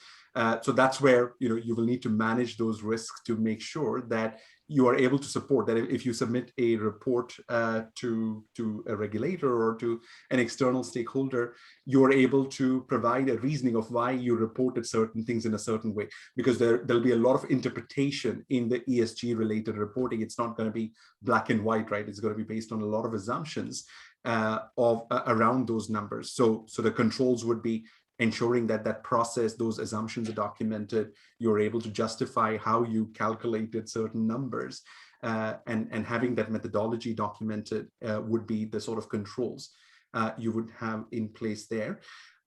Speaker 1: So that's where you will need to manage those risks to make sure that you are able to support that. If you submit a report to a regulator or to an external stakeholder, you're able to provide a reasoning of why you reported certain things in a certain way, because there'll be a lot of interpretation in the ESG related reporting. It's not going to be black and white, right? It's going to be based on a lot of assumptions around those numbers. So the controls would be ensuring that process, those assumptions are documented, you're able to justify how you calculated certain numbers, and having that methodology documented would be the sort of controls you would have in place there.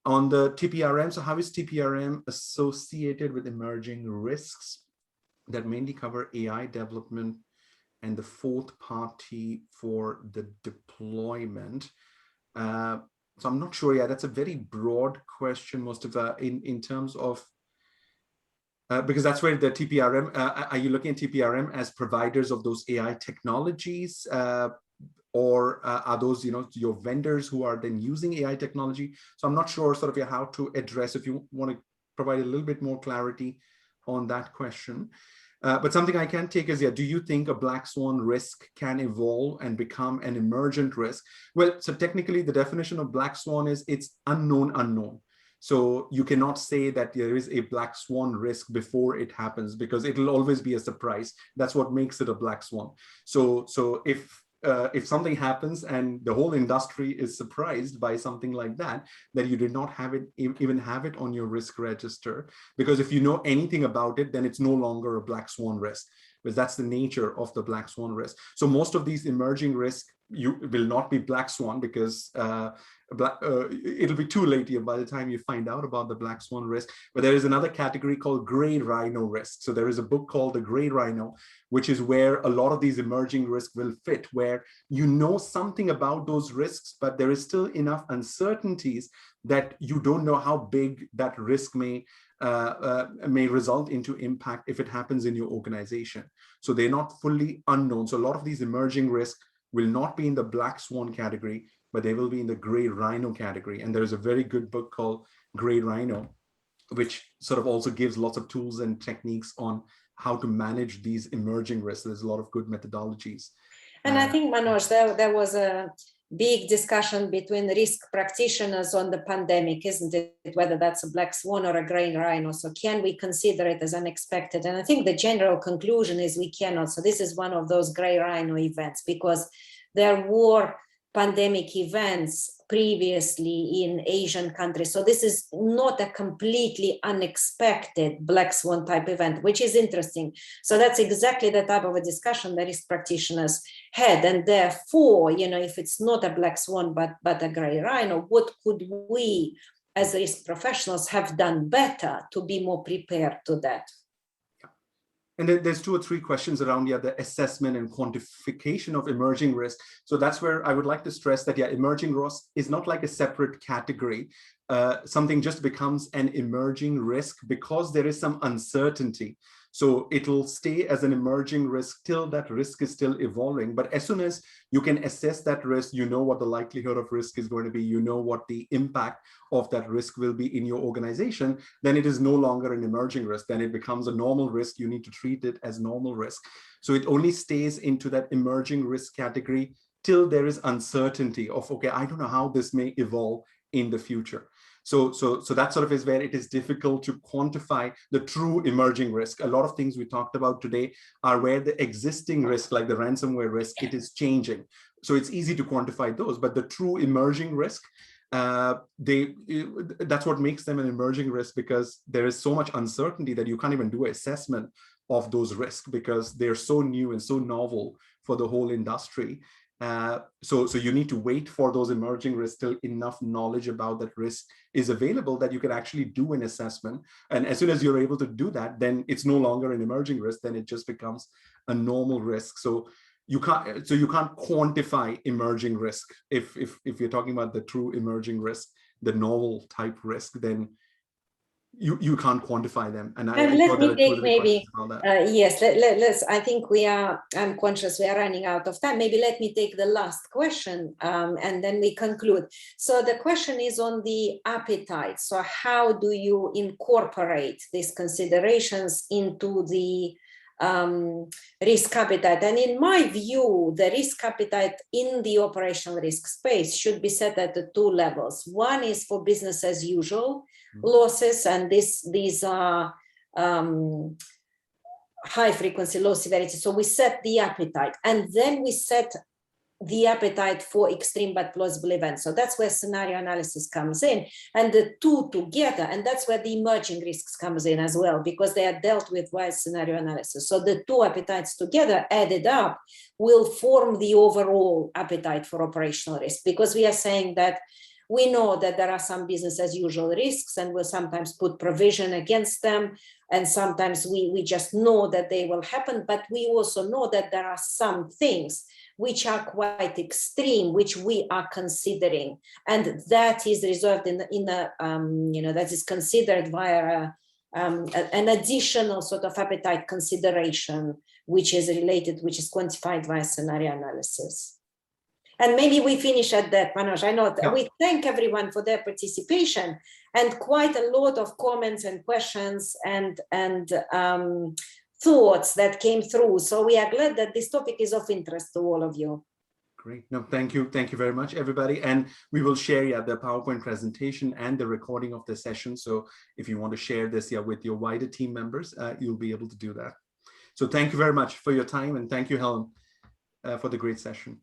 Speaker 1: On the TPRM, so how is TPRM associated with emerging risks that mainly cover AI development and the fourth party for the deployment? So I'm not sure. Yeah, that's a very broad question, Mustafa, in terms of, because that's where the TPRM, are you looking at TPRM as providers of those AI technologies, or are those, your vendors who are then using AI technology? So I'm not sure sort of how to address, if you want to provide a little bit more clarity on that question. But something I can take is, yeah, do you think a black swan risk can evolve and become an emergent risk? Well, so technically the definition of black swan is it's unknown. So you cannot say that there is a black swan risk before it happens, because it will always be a surprise. That's what makes it a black swan. So if something happens and the whole industry is surprised by something like that, then you did not have it, even have it on your risk register, because if you know anything about it, then it's no longer a black swan risk, because that's the nature of the black swan risk. So most of these emerging risks, you will not be black swan, because it'll be too late here by the time you find out about the black swan risk. But there is another category called gray rhino risk. So there is a book called The Gray Rhino, which is where a lot of these emerging risks will fit, where you know something about those risks, but there is still enough uncertainties that you don't know how big that risk may result into impact if it happens in your organization. So they're not fully unknown. So a lot of these emerging risks will not be in the black swan category, but they will be in the gray rhino category. And there's a very good book called Gray Rhino, which sort of also gives lots of tools and techniques on how to manage these emerging risks. There's a lot of good methodologies.
Speaker 2: And I think, Manoj, there was a big discussion between risk practitioners on the pandemic, isn't it? Whether that's a black swan or a gray rhino. So can we consider it as unexpected? And I think the general conclusion is we cannot. So this is one of those gray rhino events, because there were pandemic events previously in Asian countries. So this is not a completely unexpected black swan type event, which is interesting. So that's exactly the type of a discussion that risk practitioners had. And therefore, if it's not a black swan, but a gray rhino, what could we as risk professionals have done better to be more prepared to that?
Speaker 1: And then there's 2 or 3 questions around the assessment and quantification of emerging risk. So that's where I would like to stress that emerging risk is not like a separate category. Something just becomes an emerging risk because there is some uncertainty. So it'll stay as an emerging risk till that risk is still evolving. But as soon as you can assess that risk, you know what the likelihood of risk is going to be, you know what the impact of that risk will be in your organization, then it is no longer an emerging risk. Then it becomes a normal risk. You need to treat it as normal risk. So it only stays into that emerging risk category till there is uncertainty of, okay, I don't know how this may evolve in the future. So that sort of is where it is difficult to quantify the true emerging risk. A lot of things we talked about today are where the existing risk, like the ransomware risk, it is changing. So it's easy to quantify those, but the true emerging risk, that's what makes them an emerging risk, because there is so much uncertainty that you can't even do an assessment of those risks because they're so new and so novel for the whole industry. So you need to wait for those emerging risks till enough knowledge about that risk is available that you can actually do an assessment. And as soon as you're able to do that, then it's no longer an emerging risk, then it just becomes a normal risk. So you can't quantify emerging risk. If you're talking about the true emerging risk, the novel type risk, then you can't quantify them. And
Speaker 2: let me take maybe, yes, let's, I think I'm conscious we are running out of time. Maybe let me take the last question and then we conclude. So the question is on the appetite. So how do you incorporate these considerations into the risk appetite? And in my view, the risk appetite in the operational risk space should be set at the 2 levels. One is for business as usual losses, and these are high frequency, low severity. So we set the appetite, and then we set the appetite for extreme but plausible events. So that's where scenario analysis comes in, and the 2 together, and that's where the emerging risks comes in as well, because they are dealt with via scenario analysis. So the 2 appetites together added up will form the overall appetite for operational risk, because we are saying that we know that there are some business as usual risks, and we'll sometimes put provision against them. And sometimes we just know that they will happen, but we also know that there are some things which are quite extreme, which we are considering. And that is reserved that is considered via an additional sort of appetite consideration, which is quantified via scenario analysis. And maybe we finish at that, Manoj. I know we thank everyone for their participation, and quite a lot of comments and questions and thoughts that came through. So we are glad that this topic is of interest to all of you.
Speaker 1: Great. No, thank you. Thank you very much, everybody. And we will share the PowerPoint presentation and the recording of the session. So if you want to share this with your wider team members, you'll be able to do that. So thank you very much for your time. And thank you, Helen, for the great session.